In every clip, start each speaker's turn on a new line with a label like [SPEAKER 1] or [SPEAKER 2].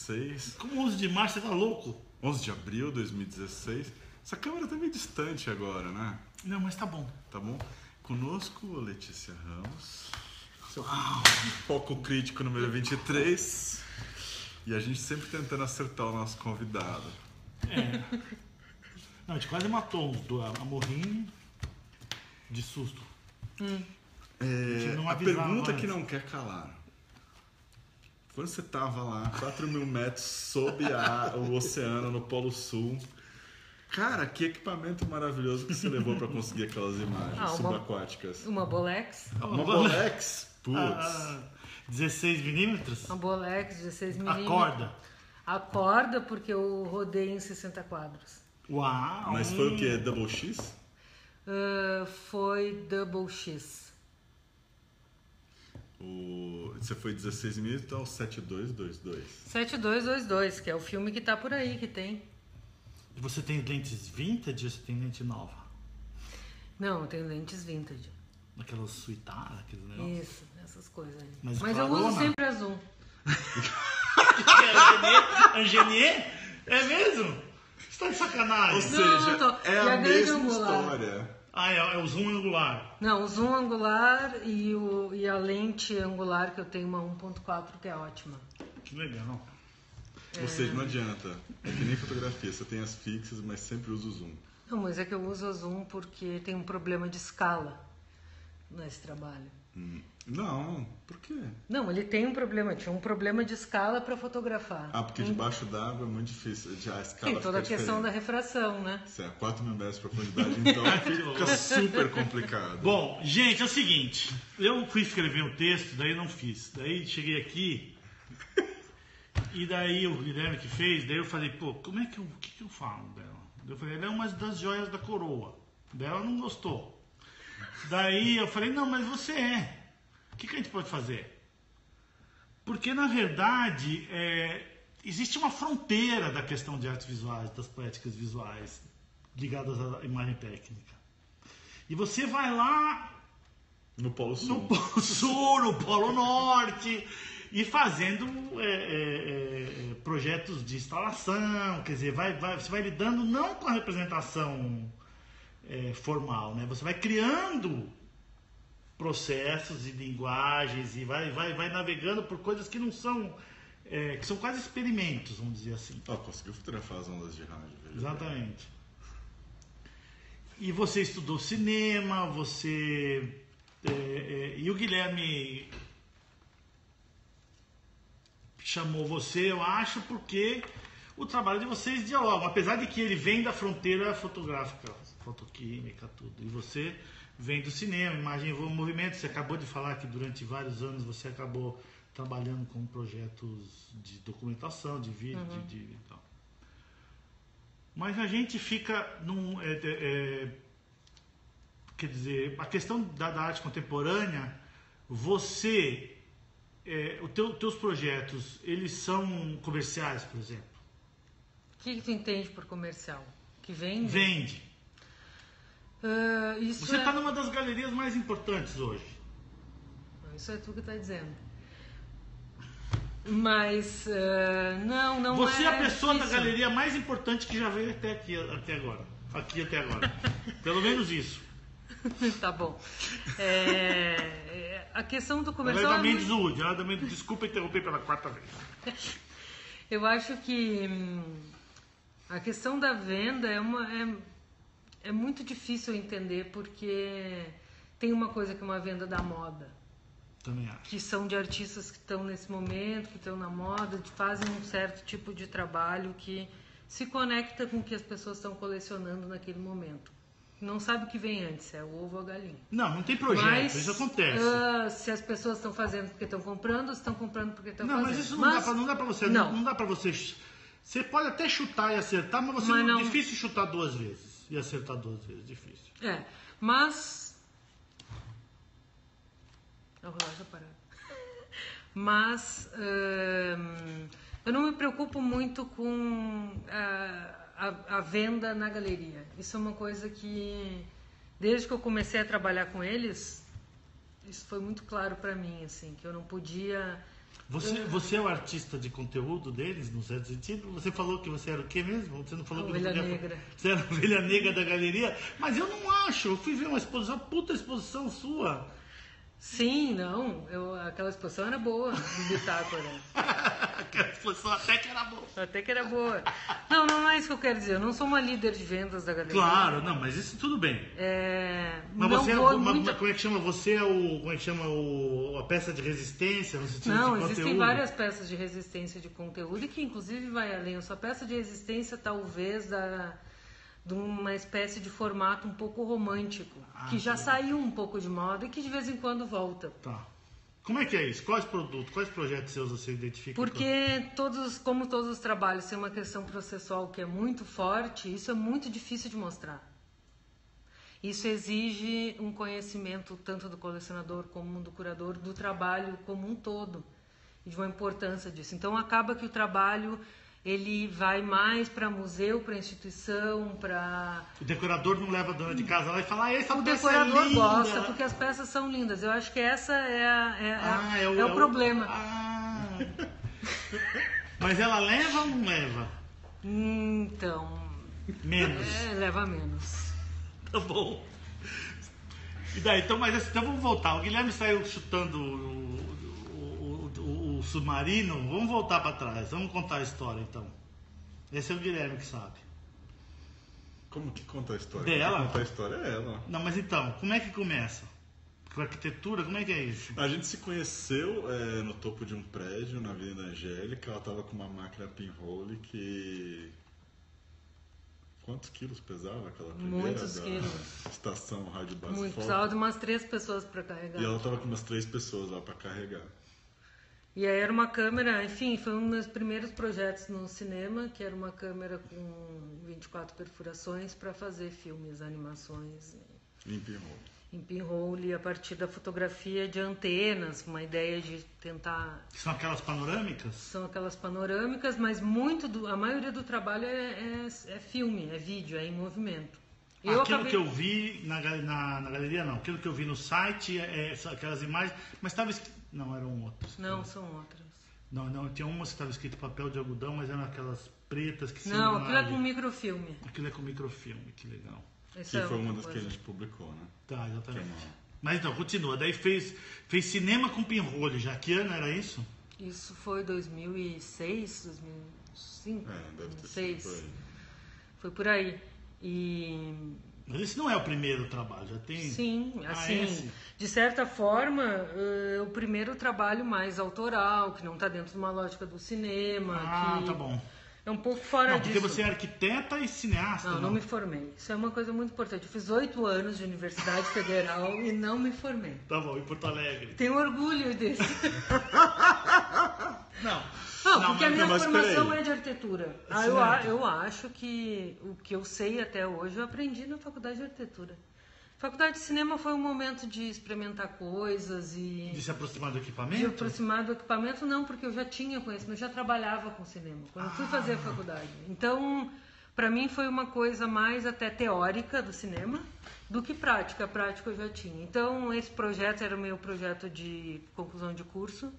[SPEAKER 1] 2016.
[SPEAKER 2] Como 11 de março, você tá louco?
[SPEAKER 1] 11 de abril de 2016. Essa câmera tá meio distante agora, né?
[SPEAKER 2] Não, mas tá bom.
[SPEAKER 1] Tá bom? Conosco, Letícia Ramos. Seu foco crítico número 23. E a gente sempre tentando acertar o nosso convidado.
[SPEAKER 2] Não, a gente quase matou uns do Amorrinho de susto.
[SPEAKER 1] A pergunta que não quer calar. Quando você tava lá, 4.000 metros sob o oceano, no Polo Sul, cara, que equipamento maravilhoso que você levou para conseguir aquelas imagens subaquáticas.
[SPEAKER 3] Uma Bolex.
[SPEAKER 1] Uma Bolex? Putz.
[SPEAKER 2] 16 milímetros?
[SPEAKER 3] Uma Bolex 16 milímetros.
[SPEAKER 2] Acorda.
[SPEAKER 3] Acorda porque eu rodei em 60 quadros.
[SPEAKER 2] Uau!
[SPEAKER 1] Mas foi o quê? Double X?
[SPEAKER 3] Foi Double X.
[SPEAKER 1] Você foi 16 milímetros ao 7222.
[SPEAKER 3] 7222, que é o filme que tá por aí, que tem.
[SPEAKER 2] E você tem lentes vintage ou você tem lente nova?
[SPEAKER 3] Não, eu tenho lentes vintage.
[SPEAKER 2] Aquelas suitadas, aqueles negócios?
[SPEAKER 3] Isso, essas coisas aí.
[SPEAKER 2] Mas
[SPEAKER 3] eu
[SPEAKER 2] clarona?
[SPEAKER 3] uso sempre azul.
[SPEAKER 2] Angenier? É mesmo? Você tá de sacanagem?
[SPEAKER 1] Ou seja,
[SPEAKER 3] tô.
[SPEAKER 1] é
[SPEAKER 3] E
[SPEAKER 1] a
[SPEAKER 3] a grande
[SPEAKER 1] mesma
[SPEAKER 3] angular?
[SPEAKER 1] história.
[SPEAKER 2] É o zoom angular.
[SPEAKER 3] Não, o zoom angular e a lente angular, que eu tenho uma 1.4, que é ótima.
[SPEAKER 2] Que legal.
[SPEAKER 1] Ou seja, não adianta. É que nem fotografia, você tem as fixas, mas sempre usa o zoom.
[SPEAKER 3] Não, mas é que eu uso a zoom porque tem um problema de escala nesse trabalho.
[SPEAKER 1] Não, por quê?
[SPEAKER 3] Não, ele tem um problema, tinha um problema de escala para fotografar.
[SPEAKER 1] Porque debaixo d'água é muito difícil, a escala
[SPEAKER 3] Tem toda a
[SPEAKER 1] fica
[SPEAKER 3] questão da
[SPEAKER 1] diferente.
[SPEAKER 3] refração, né?
[SPEAKER 1] Se é 4.000 metros de profundidade, então fica super complicado.
[SPEAKER 2] Bom, gente, é o seguinte. Eu fui escrever um texto, daí não fiz. Daí cheguei aqui e daí o Guilherme que fez, daí eu falei, pô, o que eu falo dela? Eu falei, ela é uma das joias da coroa. Daí ela não gostou. Daí eu falei, não, mas você é. O que a gente pode fazer? Porque, na verdade, existe uma fronteira da questão de artes visuais, das poéticas visuais, ligadas à imagem técnica. E você vai lá
[SPEAKER 1] No Polo Sul.
[SPEAKER 2] no Polo Sul, no Polo Norte, e fazendo projetos de instalação, quer dizer, você vai lidando não com a representação formal, né? Você vai criando processos e linguagens e vai navegando por coisas que não são, que são quase experimentos, vamos dizer assim.
[SPEAKER 1] Conseguiu fotografar as ondas de rádio. Veja.
[SPEAKER 2] Exatamente. E você estudou cinema, e o Guilherme chamou você, eu acho, porque o trabalho de vocês dialogam, apesar de que ele vem da fronteira fotográfica, fotoquímica, tudo, e você vem do cinema, imagem e movimento. Você acabou de falar que durante vários anos você acabou trabalhando com projetos de documentação, de vídeo, de tal. Mas a gente fica quer dizer, a questão da arte contemporânea, você, teus projetos, eles são comerciais, por exemplo?
[SPEAKER 3] O que tu entende por comercial? Que vende?
[SPEAKER 2] Vende.
[SPEAKER 3] Isso
[SPEAKER 2] Você está numa das galerias mais importantes hoje.
[SPEAKER 3] Isso é tu que está dizendo. Mas não
[SPEAKER 2] Você é a pessoa
[SPEAKER 3] difícil.
[SPEAKER 2] da galeria mais importante que já veio até agora. Aqui até agora. Pelo menos isso.
[SPEAKER 3] Tá bom. A questão do comercial...
[SPEAKER 2] Ela é da Mendes Wood. Desculpa interromper pela quarta vez.
[SPEAKER 3] Eu acho que a questão da venda é muito difícil entender, porque tem uma coisa que é uma venda da moda.
[SPEAKER 2] Também acho.
[SPEAKER 3] Que são de artistas que estão nesse momento, que estão na moda, que fazem um certo tipo de trabalho que se conecta com o que as pessoas estão colecionando naquele momento. Não sabe o que vem antes, é o ovo ou a galinha.
[SPEAKER 2] Não tem projeto,
[SPEAKER 3] Mas,
[SPEAKER 2] isso acontece.
[SPEAKER 3] Se as pessoas estão fazendo porque estão comprando, estão comprando porque estão fazendo.
[SPEAKER 2] Não, mas isso não dá pra você. Não dá pra você. Você pode até chutar e acertar, mas você não é difícil chutar 2 vezes e acertar 2 vezes, difícil.
[SPEAKER 3] Mas o relógio parou. Mas eu não me preocupo muito com a venda na galeria. Isso é uma coisa que, desde que eu comecei a trabalhar com eles, isso foi muito claro para mim, assim, que eu não podia
[SPEAKER 2] Você é o artista de conteúdo deles, no certo sentido? Você falou que você era o quê mesmo? Você não falou
[SPEAKER 3] A
[SPEAKER 2] que
[SPEAKER 3] ovelha
[SPEAKER 2] não podia...
[SPEAKER 3] negra.
[SPEAKER 2] Você era a ovelha negra da galeria? Mas eu não acho. Eu fui ver uma exposição, puta exposição sua.
[SPEAKER 3] Sim, não. Aquela exposição era boa, do Bitácora.
[SPEAKER 2] Aquela exposição até que era boa.
[SPEAKER 3] Até que era boa. Não é isso que eu quero dizer. Eu não sou uma líder de vendas da galeria.
[SPEAKER 2] Claro, não, mas isso tudo bem. Mas
[SPEAKER 3] não
[SPEAKER 2] você é,
[SPEAKER 3] vou
[SPEAKER 2] como
[SPEAKER 3] muito...
[SPEAKER 2] é que chama? Você é o, como é que chama a peça de resistência no sentido
[SPEAKER 3] Não,
[SPEAKER 2] de
[SPEAKER 3] existem
[SPEAKER 2] conteúdo?
[SPEAKER 3] várias peças de resistência de conteúdo e que inclusive vai além. A sua peça de resistência talvez de uma espécie de formato um pouco romântico, que já saiu um pouco de moda e que de vez em quando volta.
[SPEAKER 2] Tá. Como é que é isso? Quais produtos, quais projetos seus você identifica?
[SPEAKER 3] Porque como todos os trabalhos têm uma questão processual que é muito forte, isso é muito difícil de mostrar. Isso exige um conhecimento tanto do colecionador como do curador do trabalho como um todo e de uma importância disso. Então acaba que o trabalho ele vai mais para museu, para instituição, para...
[SPEAKER 2] O decorador não leva a dona de casa lá e fala, essa
[SPEAKER 3] O
[SPEAKER 2] peça
[SPEAKER 3] decorador
[SPEAKER 2] é linda.
[SPEAKER 3] gosta, porque as peças são lindas. Eu acho que essa é o problema.
[SPEAKER 2] Mas ela leva ou não leva?
[SPEAKER 3] Então...
[SPEAKER 2] Menos.
[SPEAKER 3] Leva menos.
[SPEAKER 2] Tá bom. E daí, então, então vamos voltar. O Guilherme saiu chutando o submarino. Vamos voltar para trás. Vamos contar a história, então. Esse é o Guilherme que sabe.
[SPEAKER 1] Como que conta a história?
[SPEAKER 2] Dela?
[SPEAKER 1] Quem conta a história é ela.
[SPEAKER 2] Não, mas então, como é que começa? Com arquitetura, como é que é isso?
[SPEAKER 1] A gente se conheceu no topo de um prédio, na Avenida Angélica. Ela tava com uma máquina pinhole que... Quantos quilos pesava aquela primeira?
[SPEAKER 3] Muitos quilos.
[SPEAKER 1] Estação Rádio Base
[SPEAKER 3] Muito.
[SPEAKER 1] Foco.
[SPEAKER 3] Precisava de umas 3 pessoas para carregar.
[SPEAKER 1] E ela tava com umas 3 pessoas lá para carregar.
[SPEAKER 3] E aí era uma câmera, enfim, foi um dos meus primeiros projetos no cinema, que era uma câmera com 24 perfurações para fazer filmes, animações.
[SPEAKER 1] Em pinhole.
[SPEAKER 3] Em pinhole, a partir da fotografia de antenas, com uma ideia de tentar...
[SPEAKER 2] São aquelas panorâmicas?
[SPEAKER 3] São aquelas panorâmicas, mas a maioria do trabalho é filme, é vídeo, é em movimento.
[SPEAKER 2] Que eu vi na galeria, não. Aquilo que eu vi no site, são aquelas imagens, mas estava escrito... Não, eram outras.
[SPEAKER 3] Não, são outras.
[SPEAKER 2] Não, tinha umas que estava escrito papel de algodão, mas eram aquelas pretas que...
[SPEAKER 3] Não, aquilo é com microfilme.
[SPEAKER 2] Aquilo é com microfilme, que legal.
[SPEAKER 1] Que foi uma das que a gente publicou, né?
[SPEAKER 2] Tá, exatamente. Mas então, continua. Daí fez cinema com pinhole já. Que ano era isso?
[SPEAKER 3] Isso foi 2006, 2005,
[SPEAKER 1] Deve ter
[SPEAKER 3] 2006.
[SPEAKER 1] sido por aí.
[SPEAKER 3] Foi por aí. E...
[SPEAKER 2] Mas esse não é o primeiro trabalho, já tem...
[SPEAKER 3] Sim, assim, de certa forma, o primeiro trabalho mais autoral, que não está dentro de uma lógica do cinema.
[SPEAKER 2] Tá bom.
[SPEAKER 3] É um pouco fora
[SPEAKER 2] não, porque
[SPEAKER 3] disso.
[SPEAKER 2] você é arquiteta e cineasta.
[SPEAKER 3] Não me formei. Isso é uma coisa muito importante. Eu fiz 8 anos de Universidade Federal e não me formei.
[SPEAKER 2] Tá bom, em Porto Alegre.
[SPEAKER 3] Tenho orgulho disso.
[SPEAKER 2] Não,
[SPEAKER 3] porque a minha formação
[SPEAKER 1] peraí.
[SPEAKER 3] é de arquitetura. Eu acho que o que eu sei até hoje eu aprendi na faculdade de arquitetura. Faculdade de cinema foi um momento de experimentar coisas e...
[SPEAKER 2] De se aproximar do equipamento?
[SPEAKER 3] De aproximar do equipamento, não, porque eu já tinha conhecimento, eu já trabalhava com cinema, quando eu fui fazer a faculdade. Então, para mim foi uma coisa mais até teórica do cinema do que prática. A prática eu já tinha. Então, esse projeto era o meu projeto de conclusão de curso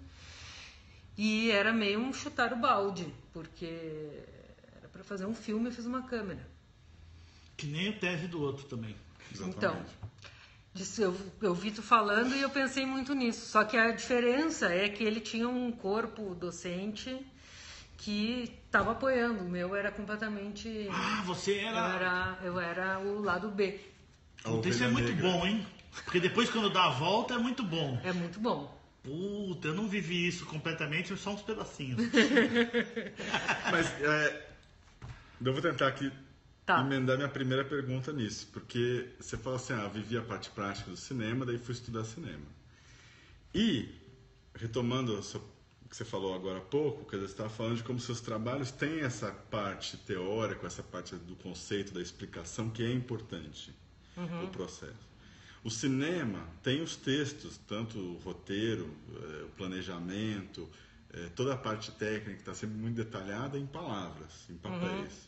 [SPEAKER 3] e era meio um chutar o balde, porque era para fazer um filme, eu fiz uma câmera.
[SPEAKER 2] Que nem o tese do outro também.
[SPEAKER 1] Exatamente.
[SPEAKER 3] Então, eu vi tu falando e eu pensei muito nisso. Só que a diferença é que ele tinha um corpo docente que estava apoiando. O meu era completamente...
[SPEAKER 2] você era...
[SPEAKER 3] Eu era o lado B.
[SPEAKER 2] Puta, isso é muito bom, hein? Porque depois quando dá a volta é muito bom.
[SPEAKER 3] É muito bom.
[SPEAKER 2] Puta, eu não vivi isso completamente, só uns pedacinhos.
[SPEAKER 1] Mas eu vou tentar aqui emendar minha primeira pergunta nisso, porque você fala assim, vivi a parte prática do cinema, daí fui estudar cinema. E, retomando o que você falou agora há pouco, quer dizer, você estava falando de como seus trabalhos têm essa parte teórica, essa parte do conceito, da explicação, que é importante no processo. O cinema tem os textos, tanto o roteiro, o planejamento, toda a parte técnica está sempre muito detalhada em palavras, em papéis.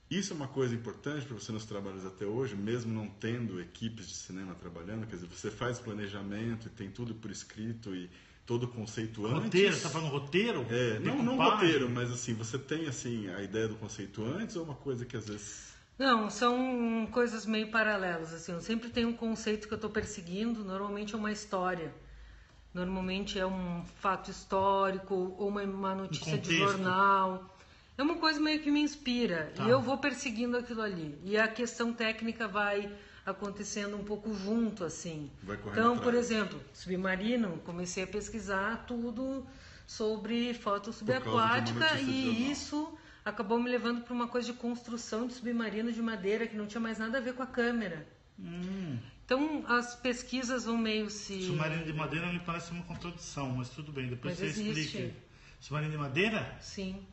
[SPEAKER 1] Isso é uma coisa importante para você nos trabalhos até hoje, mesmo não tendo equipes de cinema trabalhando, quer dizer, você faz planejamento e tem tudo por escrito e todo o conceito antes?
[SPEAKER 2] Roteiro? Você tá falando roteiro?
[SPEAKER 1] Não roteiro, mas assim, você tem assim a ideia do conceito antes ou uma coisa que às vezes...
[SPEAKER 3] Não, são coisas meio paralelas, assim. Eu sempre tenho um conceito que eu estou perseguindo, normalmente é uma história. Normalmente é um fato histórico ou uma notícia de jornal. É uma coisa meio que me inspira. E eu vou perseguindo aquilo ali. E a questão técnica vai acontecendo um pouco junto, assim. Então, por exemplo, submarino, comecei a pesquisar tudo sobre foto subaquática e isso acabou me levando para uma coisa de construção de submarino de madeira que não tinha mais nada a ver com a câmera. Então, as pesquisas vão meio se...
[SPEAKER 2] Submarino de madeira me parece uma contradição, mas tudo bem, depois
[SPEAKER 3] Mas
[SPEAKER 2] você
[SPEAKER 3] existe.
[SPEAKER 2] explica. Submarino de madeira?
[SPEAKER 3] Sim.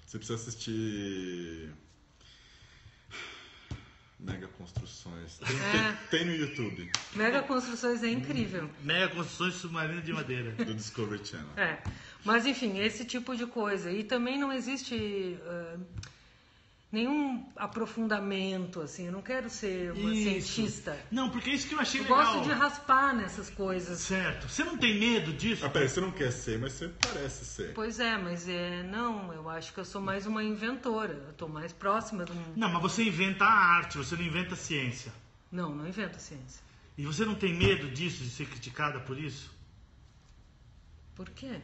[SPEAKER 1] Você precisa assistir Mega Construções. Tem no YouTube.
[SPEAKER 3] Mega Construções é incrível.
[SPEAKER 2] Mega Construções de Submarino de Madeira.
[SPEAKER 1] Do Discovery Channel.
[SPEAKER 3] Mas enfim, esse tipo de coisa. E também não existe nenhum aprofundamento, assim. Eu não quero ser uma cientista.
[SPEAKER 2] Não, porque é isso que eu achei
[SPEAKER 3] Eu
[SPEAKER 2] legal.
[SPEAKER 3] gosto de raspar nessas coisas.
[SPEAKER 2] Certo. Você não tem medo disso?
[SPEAKER 1] Peraí, você não quer ser, mas você parece ser.
[SPEAKER 3] Pois é, mas não, eu acho que eu sou mais uma inventora. Eu estou mais próxima do...
[SPEAKER 2] Não, mas você inventa a arte, você não inventa a ciência.
[SPEAKER 3] Não invento ciência.
[SPEAKER 2] E você não tem medo disso, de ser criticada por isso?
[SPEAKER 3] Por quê?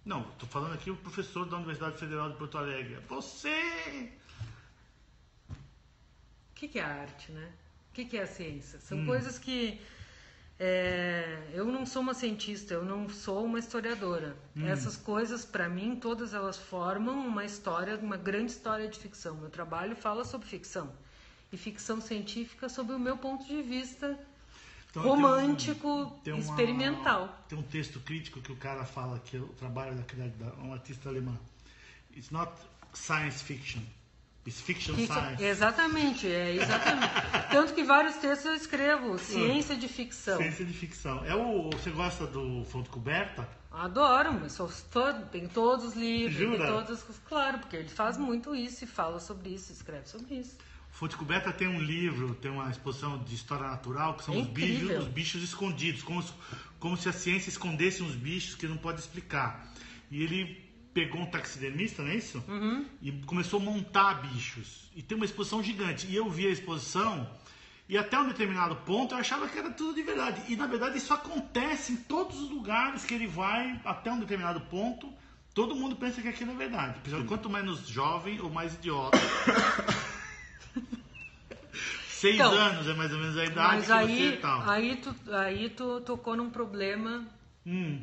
[SPEAKER 2] Não, estou falando aqui o professor da Universidade Federal de Porto Alegre. Você...
[SPEAKER 3] O que é a arte, né? O que é a ciência? São coisas que... eu não sou uma cientista, eu não sou uma historiadora. Essas coisas, para mim, todas elas formam uma história, uma grande história de ficção. Meu trabalho fala sobre ficção. E ficção científica sob o meu ponto de vista romântico, experimental.
[SPEAKER 2] Tem um texto crítico que o cara fala que é o trabalho um artista alemão. It's not science fiction. It's fiction science.
[SPEAKER 3] Exatamente. Tanto que vários textos eu escrevo, ciência de ficção.
[SPEAKER 2] Ciência de ficção. Você gosta do Fonte Coberta?
[SPEAKER 3] Adoro, mas sou fã, tenho todos os livros.
[SPEAKER 2] Jura?
[SPEAKER 3] Claro, porque ele faz muito isso e fala sobre isso, escreve sobre isso.
[SPEAKER 2] Fonte Coberta tem um livro, tem uma exposição de história natural, que são os bichos escondidos, como se a ciência escondesse uns bichos que não pode explicar. E ele pegou um taxidermista, não é isso? E começou a montar bichos. E tem uma exposição gigante. E eu vi a exposição e até um determinado ponto eu achava que era tudo de verdade. E na verdade isso acontece em todos os lugares que ele vai, até um determinado ponto, todo mundo pensa que aquilo é verdade. Quanto menos jovem ou mais idiota. 6 anos é mais ou menos a idade
[SPEAKER 3] mas
[SPEAKER 2] que você tal.
[SPEAKER 3] Aí tu tocou num problema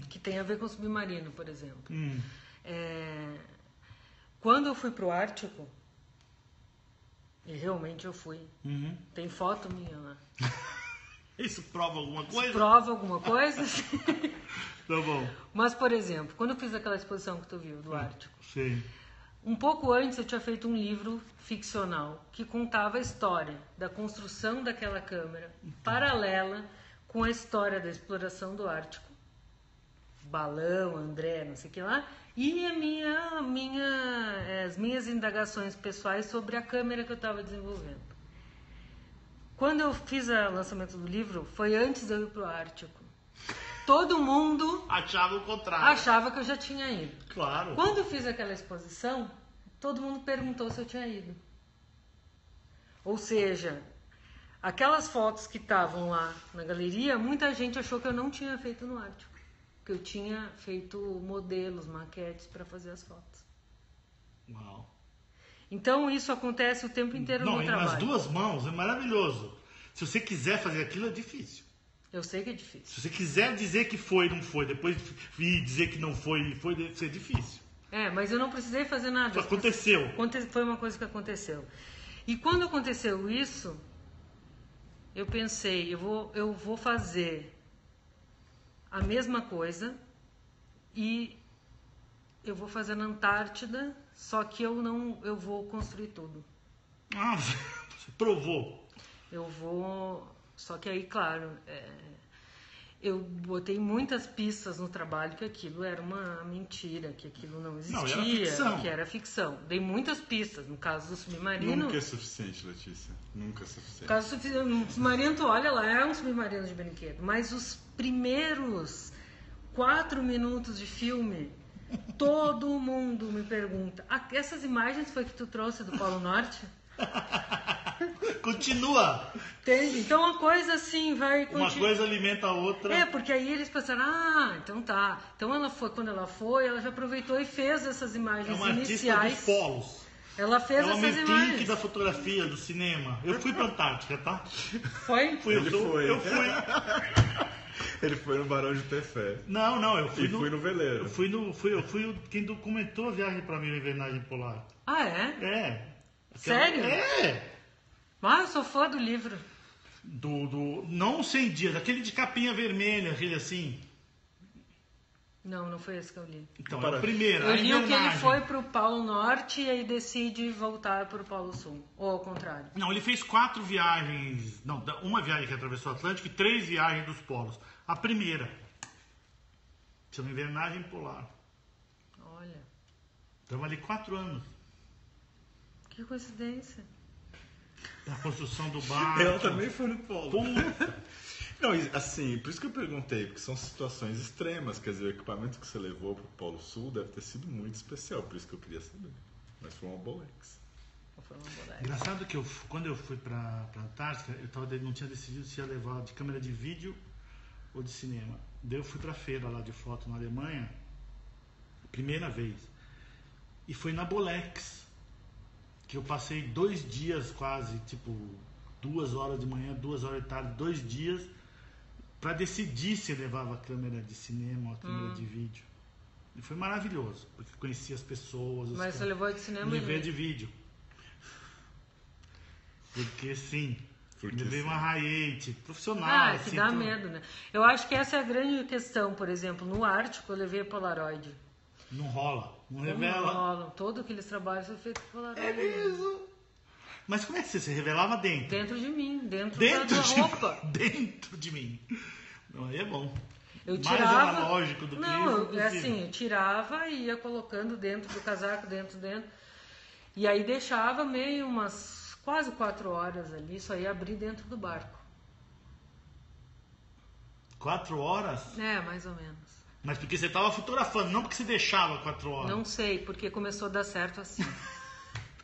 [SPEAKER 3] que tem a ver com o submarino, por exemplo. Quando eu fui pro Ártico, e realmente eu fui, tem foto minha lá.
[SPEAKER 2] Isso prova alguma coisa?
[SPEAKER 3] Prova alguma coisa?
[SPEAKER 2] Tá bom.
[SPEAKER 3] Mas, por exemplo, quando eu fiz aquela exposição que tu viu do Ártico,
[SPEAKER 2] sim.
[SPEAKER 3] Um pouco antes eu tinha feito um livro ficcional que contava a história da construção daquela câmera paralela com a história da exploração do Ártico. Balão, André, não sei o que lá. E as minhas indagações pessoais sobre a câmera que eu estava desenvolvendo. Quando eu fiz o lançamento do livro, foi antes de eu ir para o Ártico. Todo mundo
[SPEAKER 2] achava o contrário.
[SPEAKER 3] Achava que eu já tinha ido.
[SPEAKER 2] Claro.
[SPEAKER 3] Quando eu fiz aquela exposição, todo mundo perguntou se eu tinha ido. Ou seja, aquelas fotos que estavam lá na galeria, muita gente achou que eu não tinha feito no Ártico. Que eu tinha feito modelos, maquetes para fazer as fotos.
[SPEAKER 2] Uau.
[SPEAKER 3] Então isso acontece o tempo inteiro no trabalho.
[SPEAKER 2] Nas duas mãos, é maravilhoso. Se você quiser fazer aquilo, é difícil.
[SPEAKER 3] Eu sei que é difícil.
[SPEAKER 2] Se você quiser dizer que foi, não foi, depois vir dizer que não foi, foi, deve ser difícil.
[SPEAKER 3] Mas eu não precisei fazer nada.
[SPEAKER 2] Aconteceu.
[SPEAKER 3] Foi uma coisa que aconteceu. E quando aconteceu isso, eu pensei, eu vou fazer a mesma coisa e eu vou fazer na Antártida, só que eu vou construir tudo.
[SPEAKER 2] Ah, você provou.
[SPEAKER 3] Eu vou... Só que aí, claro, eu botei muitas pistas no trabalho que aquilo era uma mentira, que aquilo não existia, que era ficção. Dei muitas pistas. No caso do submarino...
[SPEAKER 1] Nunca é suficiente, Letícia. Nunca é suficiente.
[SPEAKER 3] No caso do submarino, tu olha lá, é um submarino de brinquedo. Mas os primeiros 4 minutos de filme. Todo mundo me pergunta, essas imagens foi que tu trouxe do Polo Norte?
[SPEAKER 2] Continua.
[SPEAKER 3] Entende? Então a coisa assim vai...
[SPEAKER 2] Uma coisa alimenta a outra.
[SPEAKER 3] Porque aí eles pensaram, então tá. Então quando ela foi, ela já aproveitou e fez essas imagens
[SPEAKER 2] uma
[SPEAKER 3] iniciais.
[SPEAKER 2] Artista dos polos.
[SPEAKER 3] Ela fez
[SPEAKER 2] uma
[SPEAKER 3] essas imagens.
[SPEAKER 2] da fotografia, do cinema. Eu fui pra Antártica, tá?
[SPEAKER 3] Foi?
[SPEAKER 2] Eu fui.
[SPEAKER 1] Ele foi no Barão de Tefé.
[SPEAKER 2] Não, eu fui
[SPEAKER 1] fui no veleiro.
[SPEAKER 2] Eu fui quem documentou a viagem pra mim, a invernagem polar.
[SPEAKER 3] Ah, é?
[SPEAKER 2] É.
[SPEAKER 3] Sério?
[SPEAKER 2] É.
[SPEAKER 3] Eu sou fã do livro.
[SPEAKER 2] Não 100 dias, aquele de capinha vermelha, aquele assim.
[SPEAKER 3] Não foi esse que eu li.
[SPEAKER 2] Então, é o primeiro.
[SPEAKER 3] Eu li o que ele foi pro Polo Norte e aí decide voltar pro Polo Sul. Ou ao contrário.
[SPEAKER 2] Não, ele fez 4 viagens. Não, uma viagem que atravessou o Atlântico e 3 viagens dos polos. A primeira chama invernagem polar.
[SPEAKER 3] Olha.
[SPEAKER 2] Estava ali 4 anos.
[SPEAKER 3] Que coincidência.
[SPEAKER 2] A construção do barco.
[SPEAKER 1] Ela também foi no polo. Não, assim, por isso que eu perguntei, porque são situações extremas, quer dizer, o equipamento que você levou pro Polo Sul deve ter sido muito especial, por isso que eu queria saber. Mas foi uma Bolex.
[SPEAKER 2] Engraçado que quando eu fui pra Antártica, não tinha decidido se ia levar de câmera de vídeo ou de cinema. Daí eu fui pra feira lá de foto na Alemanha, primeira vez. E foi na Bolex, que eu passei 2 dias quase, tipo, 2 horas de manhã, 2 horas de tarde, 2 dias, para decidir se eu levava a câmera de cinema ou a câmera de vídeo. E foi maravilhoso, porque conheci as pessoas.
[SPEAKER 3] Mas você levou de cinema?
[SPEAKER 2] Levei de vídeo. Porque sim. Levei uma Hi8 profissional.
[SPEAKER 3] Que dá medo, né? Eu acho que essa é a grande questão, por exemplo, no Ártico eu levei a Polaroid.
[SPEAKER 2] Não rola, não revela.
[SPEAKER 3] Não rolam, todo aqueles trabalhos são feitos com Polaroid.
[SPEAKER 2] É mesmo? Mas como é que você se revelava dentro?
[SPEAKER 3] Dentro de mim, dentro
[SPEAKER 2] de
[SPEAKER 3] da roupa.
[SPEAKER 2] Dentro de mim. Não, aí é bom.
[SPEAKER 3] Eu
[SPEAKER 2] Mais
[SPEAKER 3] tirava,
[SPEAKER 2] analógico do que isso.
[SPEAKER 3] É assim, eu tirava e ia colocando dentro do casaco, dentro. E aí deixava meio umas quase 4 horas ali, só ia abrir dentro do barco.
[SPEAKER 2] 4 horas?
[SPEAKER 3] É, mais ou menos.
[SPEAKER 2] Mas porque você estava fotografando, não porque você deixava 4 horas.
[SPEAKER 3] Não sei, porque começou a dar certo assim.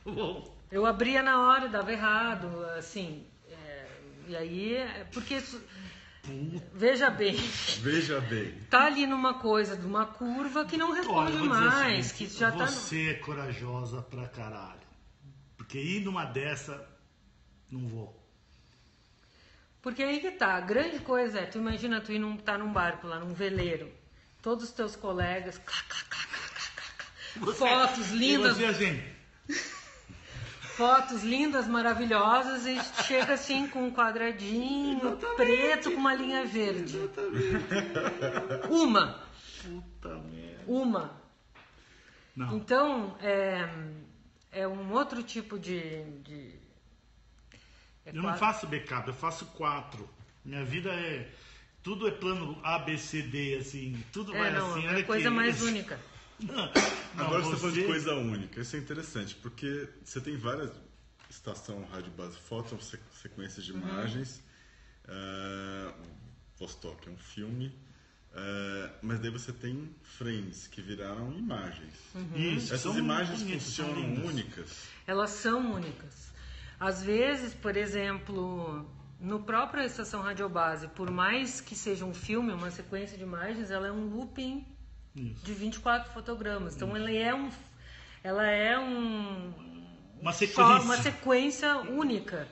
[SPEAKER 2] Bom.
[SPEAKER 3] Eu abria na hora, dava errado, assim. E aí, porque... Veja bem. Tá ali numa coisa, de uma curva que não responde mais. Que já
[SPEAKER 2] você é corajosa pra caralho. Porque ir numa dessa, não vou.
[SPEAKER 3] Porque aí que tá, a grande coisa é, tu imagina tu tá num barco lá, num veleiro, todos os teus colegas, fotos lindas.
[SPEAKER 2] E você, assim...
[SPEAKER 3] Fotos lindas, maravilhosas, e chega assim com um quadradinho preto com uma linha verde. Uma.
[SPEAKER 2] Puta merda.
[SPEAKER 3] Uma.
[SPEAKER 2] Não.
[SPEAKER 3] Então, é um outro tipo de
[SPEAKER 2] eu não faço backup, eu faço 4. Minha vida tudo é plano A, B, C, D, assim. Tudo vai assim.
[SPEAKER 3] É coisa mais única.
[SPEAKER 1] Agora você está falando de coisa única. Isso é interessante, porque você tem várias estação rádio base foto, sequências de imagens. Vostok é um filme. Mas daí você tem frames que viraram imagens.
[SPEAKER 2] Isso,
[SPEAKER 1] essas imagens funcionam únicas?
[SPEAKER 3] Elas são únicas. Às vezes, por exemplo, no próprio estação radiobase, por mais que seja um filme, uma sequência de imagens, ela é um looping de 24 fotogramas. Então ela é
[SPEAKER 2] uma sequência.
[SPEAKER 3] Uma sequência única.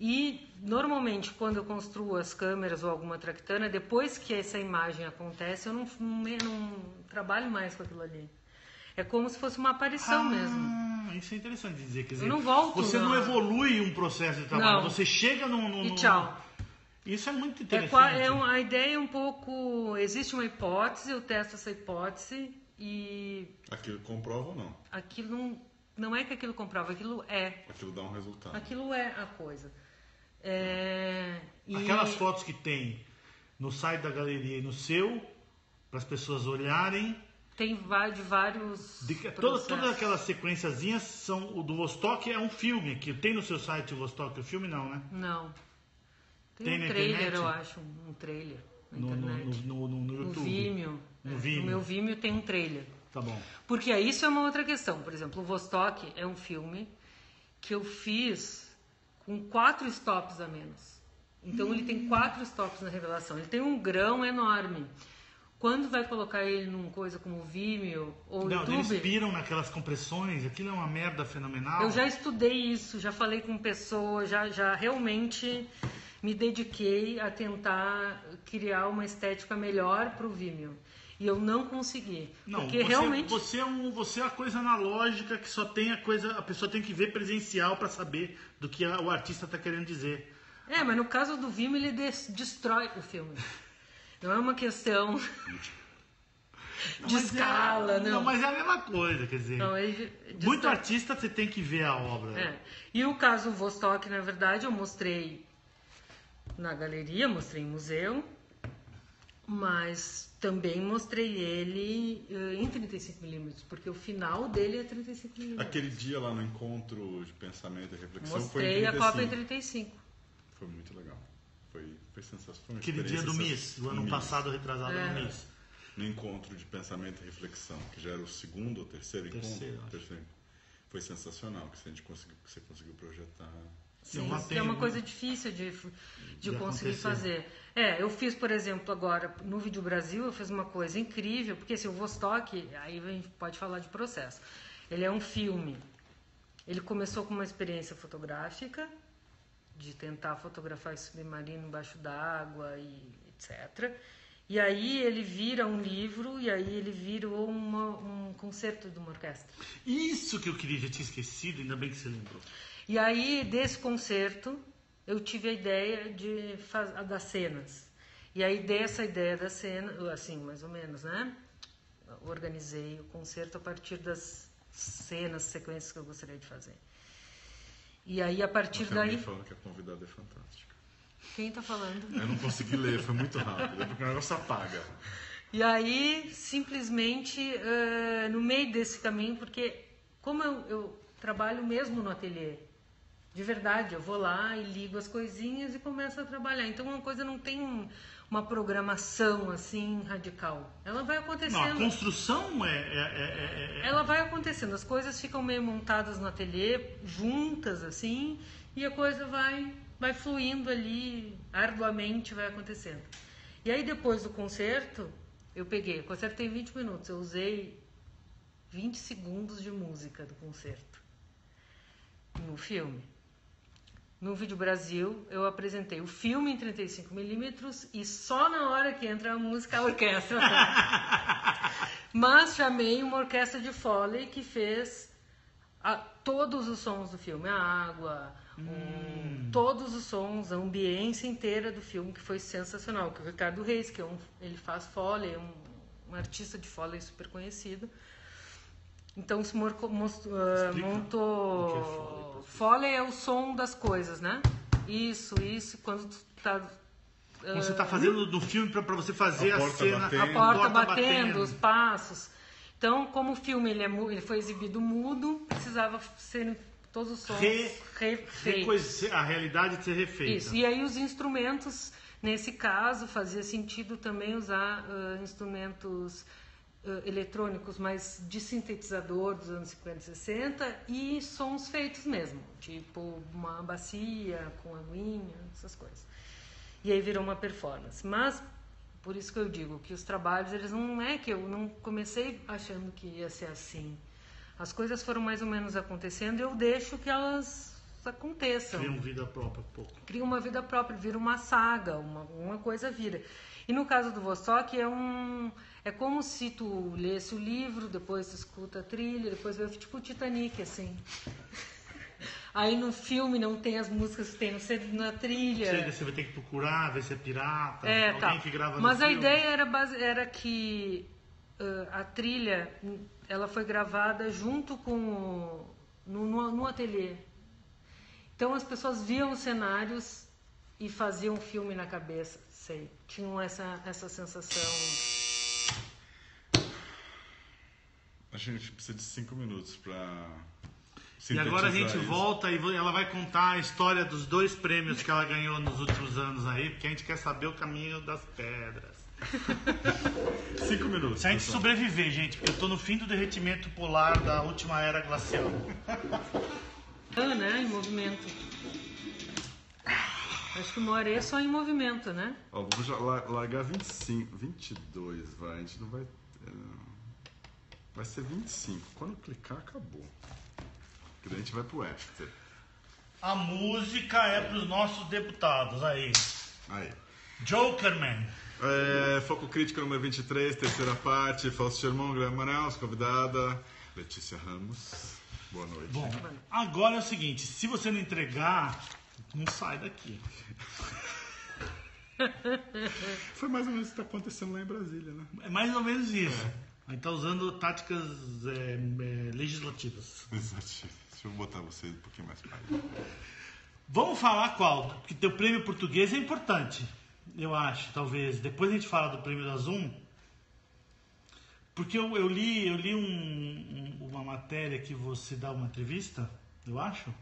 [SPEAKER 3] E normalmente quando eu construo as câmeras ou alguma tractana, depois que essa imagem acontece, eu não trabalho mais com aquilo ali. É como se fosse uma aparição mesmo.
[SPEAKER 2] Isso é interessante de dizer. Quer dizer,
[SPEAKER 3] eu não volto.
[SPEAKER 2] Você não evolui um processo de trabalho, você chega
[SPEAKER 3] e tchau.
[SPEAKER 2] Isso é muito interessante.
[SPEAKER 3] A ideia é um pouco... Existe uma hipótese, eu testo essa hipótese e...
[SPEAKER 1] Aquilo comprova ou não?
[SPEAKER 3] Aquilo não é que aquilo comprova, aquilo é.
[SPEAKER 1] Aquilo dá um resultado.
[SPEAKER 3] Aquilo é a coisa.
[SPEAKER 2] Aquelas fotos que tem no site da galeria e no seu, para as pessoas olharem...
[SPEAKER 3] Tem de vários...
[SPEAKER 2] Todas aquelas sequenciazinhas são... O do Vostok é um filme aqui. Tem no seu site o Vostok o filme? Não, né?
[SPEAKER 3] Não.
[SPEAKER 2] Tem
[SPEAKER 3] um
[SPEAKER 2] na
[SPEAKER 3] trailer,
[SPEAKER 2] internet?
[SPEAKER 3] eu acho. Um trailer. na internet.
[SPEAKER 2] No YouTube.
[SPEAKER 3] No Vimeo.
[SPEAKER 2] No Vimeo.
[SPEAKER 3] No meu Vimeo tem um trailer.
[SPEAKER 2] Tá bom.
[SPEAKER 3] Porque aí isso é uma outra questão. Por exemplo, o Vostok é um filme que eu fiz com 4 stops a menos. Então ele tem 4 stops na revelação. Ele tem um grão enorme. Quando vai colocar ele numa coisa como o Vimeo ou o YouTube...
[SPEAKER 2] Eles piram naquelas compressões, aquilo é uma merda fenomenal.
[SPEAKER 3] Eu já estudei isso, já falei com pessoas, já realmente me dediquei a tentar criar uma estética melhor para o Vimeo. E eu não consegui.
[SPEAKER 2] Não,
[SPEAKER 3] porque realmente...
[SPEAKER 2] você é a coisa analógica que só tem a pessoa tem que ver presencial para saber do que o artista está querendo dizer.
[SPEAKER 3] Mas no caso do Vimeo ele destrói o filme. Não é uma questão de escala, não.
[SPEAKER 2] Não, mas é a mesma coisa, quer dizer.
[SPEAKER 3] Não,
[SPEAKER 2] muito artista você tem que ver a obra.
[SPEAKER 3] E o caso Vostok, na verdade, eu mostrei na galeria, mostrei em museu, mas também mostrei ele em 35mm, porque o final dele é 35mm.
[SPEAKER 1] Aquele dia lá no encontro de pensamento e reflexão
[SPEAKER 3] mostrei
[SPEAKER 1] foi em 35.
[SPEAKER 3] a cópia em 35.
[SPEAKER 1] Foi muito legal. Foi sensacional.
[SPEAKER 2] Aquele dia do MIS, do ano passado, retrasado no MIS.
[SPEAKER 1] No encontro de pensamento e reflexão, que já era o segundo ou terceiro encontro. Terceiro. Foi sensacional, que você conseguiu projetar.
[SPEAKER 3] Sim, é uma coisa difícil de conseguir fazer. Eu fiz, por exemplo, agora, no Vídeo Brasil, eu fiz uma coisa incrível, porque assim, o Vostok, aí a gente pode falar de processo. Ele é um filme. Ele começou com uma experiência fotográfica, de tentar fotografar esse submarino embaixo d'água e etc. E aí ele vira um livro, e aí ele virou um concerto de uma orquestra.
[SPEAKER 2] Isso que eu queria, já tinha esquecido, ainda bem que você lembrou.
[SPEAKER 3] E aí, desse concerto, eu tive a ideia das cenas. E aí, dessa ideia da cena, assim, mais ou menos, né? Organizei o concerto a partir das cenas, sequências que eu gostaria de fazer. E aí, a partir daí...
[SPEAKER 1] falando que a convidada é fantástica.
[SPEAKER 3] Quem tá falando?
[SPEAKER 1] Eu não consegui ler, foi muito rápido, porque o negócio apaga.
[SPEAKER 3] E aí, simplesmente, no meio desse caminho, porque como eu trabalho mesmo no ateliê, de verdade, eu vou lá e ligo as coisinhas e começo a trabalhar. Então, uma coisa não tem uma programação assim radical. Ela vai acontecendo.
[SPEAKER 2] Não, a construção
[SPEAKER 3] Ela vai acontecendo. As coisas ficam meio montadas no ateliê, juntas assim, e a coisa vai fluindo ali, arduamente vai acontecendo. E aí, depois do concerto, o concerto tem 20 minutos, eu usei 20 segundos de música do concerto no filme. No Vídeo Brasil, eu apresentei o filme em 35mm e só na hora que entra a música, a orquestra. Mas chamei uma orquestra de Foley que fez todos os sons do filme, a água, todos os sons, a ambiência inteira do filme, que foi sensacional. Que o Ricardo Reis, que ele faz Foley, é um artista de Foley super conhecido. Então se montou... Foley é o som das coisas, né? Isso. Quando tu tá...
[SPEAKER 2] Quando você tá fazendo do filme para você fazer a cena...
[SPEAKER 1] Batendo.
[SPEAKER 3] A porta batendo, os passos. Então, como o filme ele foi exibido mudo, precisava ser todos os sons refeitos.
[SPEAKER 2] A realidade de ser refeita.
[SPEAKER 3] Isso. E aí os instrumentos, nesse caso, fazia sentido também usar instrumentos... eletrônicos, mas de sintetizador dos anos 50 e 60 e sons feitos mesmo, tipo uma bacia com aguinha, essas coisas. E aí virou uma performance. Mas, por isso que eu digo que os trabalhos, eles não é que eu não comecei achando que ia ser assim. As coisas foram mais ou menos acontecendo e eu deixo que elas aconteçam.
[SPEAKER 2] Criam vida própria, um pouco.
[SPEAKER 3] Cria uma vida própria, vira uma saga, uma coisa vira. E no caso do Vostok é como se tu lesse o livro, depois tu escuta a trilha, depois vê tipo o Titanic, assim. Aí no filme não tem as músicas que tem na trilha.
[SPEAKER 2] Chega, você vai ter que procurar, ver se é pirata,
[SPEAKER 3] alguém
[SPEAKER 2] que grava
[SPEAKER 3] Mas
[SPEAKER 2] no filme.
[SPEAKER 3] a ideia era que a trilha ela foi gravada junto com no ateliê. Então as pessoas viam os cenários e faziam um filme na cabeça, tinham essa sensação.
[SPEAKER 1] A gente precisa de 5 minutos para...
[SPEAKER 2] E agora a gente volta e ela vai contar a história dos 2 prêmios que ela ganhou nos últimos anos aí, porque a gente quer saber o caminho das pedras.
[SPEAKER 1] 5 minutos.
[SPEAKER 2] Se a gente sobreviver, gente, porque eu tô no fim do derretimento polar da última era glacial.
[SPEAKER 3] Né? Em movimento. Acho que uma hora é só em movimento, né?
[SPEAKER 1] Ó, vou já largar 25, 22, vai. A gente não vai... Vai ser 25. Quando clicar, acabou. Porque daí a gente vai pro after.
[SPEAKER 2] A música é pros nossos deputados, aí. Jokerman.
[SPEAKER 1] Foco Crítico número 23, terceira parte. Fausto Germão, Guilherme Manaus, convidada. Letícia Ramos. Boa noite.
[SPEAKER 2] Bom, agora é o seguinte, se você não entregar, não sai daqui.
[SPEAKER 1] Foi mais ou menos o que está acontecendo lá em Brasília, né?
[SPEAKER 2] É mais ou menos isso. A gente tá usando táticas legislativas.
[SPEAKER 1] Exato. Deixa eu botar você um pouquinho mais para aí.
[SPEAKER 2] Vamos falar qual? Porque teu prêmio português é importante, eu acho, talvez. Depois a gente fala do prêmio da Zoom. Porque eu li uma matéria que você dá uma entrevista, eu acho.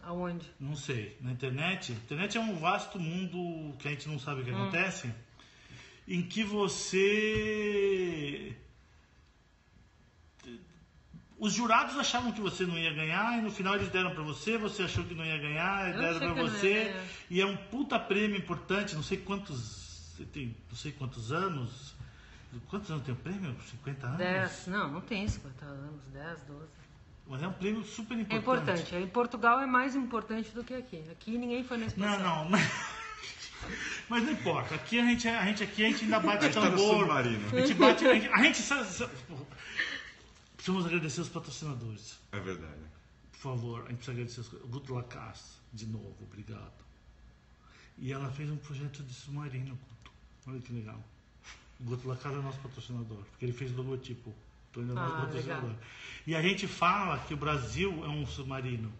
[SPEAKER 3] Aonde?
[SPEAKER 2] Não sei. Na internet. A internet é um vasto mundo que a gente não sabe o que acontece. Em que você... Os jurados achavam que você não ia ganhar e no final eles deram pra você, você achou que não ia ganhar, e deram pra você. E é um puta prêmio importante, não sei quantos anos. Quantos anos tem o prêmio? 50 anos?
[SPEAKER 3] 10, não tem 50 anos, 10, 12.
[SPEAKER 2] Mas é um prêmio super importante.
[SPEAKER 3] É importante. Em Portugal é mais importante do que aqui. Aqui ninguém foi na exposição.
[SPEAKER 2] Não. Mas não importa. Aqui a gente ainda bate tambor.
[SPEAKER 1] Tá no
[SPEAKER 2] a gente bate. A gente precisamos agradecer os patrocinadores.
[SPEAKER 1] É verdade.
[SPEAKER 2] Por favor, a gente precisa agradecer o Guto Lacasse, de novo, obrigado. E ela fez um projeto de submarino, Guto. Olha que legal. O Guto Lacasse é nosso patrocinador, porque ele fez o logotipo. Então ele é nosso patrocinador. Legal. E a gente fala que o Brasil é um submarino.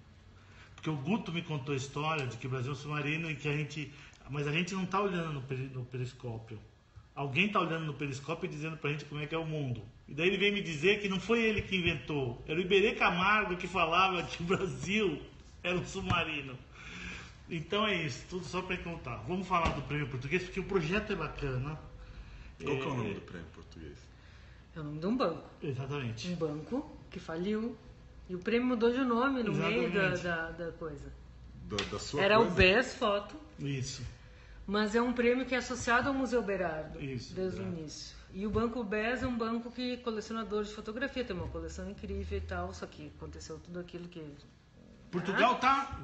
[SPEAKER 2] Porque o Guto me contou a história de que o Brasil é um submarino e que a gente... Mas a gente não está olhando no periscópio. Alguém está olhando no periscópio e dizendo pra gente como é que é o mundo. E daí ele veio me dizer que não foi ele que inventou. Era o Iberê Camargo que falava que o Brasil era um submarino. Então é isso, tudo só para contar. Vamos falar do prêmio português, porque o projeto é bacana.
[SPEAKER 1] Qual que é o nome do prêmio português?
[SPEAKER 3] É o nome de um banco.
[SPEAKER 2] Exatamente.
[SPEAKER 3] Um banco que faliu. E o prêmio mudou de nome no meio da coisa.
[SPEAKER 1] Da sua
[SPEAKER 3] Era
[SPEAKER 1] coisa?
[SPEAKER 3] o BES Foto.
[SPEAKER 2] Isso.
[SPEAKER 3] Mas é um prêmio que é associado ao Museu Berardo.
[SPEAKER 2] Isso,
[SPEAKER 3] desde o início. E o Banco BES é um banco que colecionador de fotografia, tem uma coleção incrível e tal, só que aconteceu tudo aquilo que...
[SPEAKER 2] Portugal tá...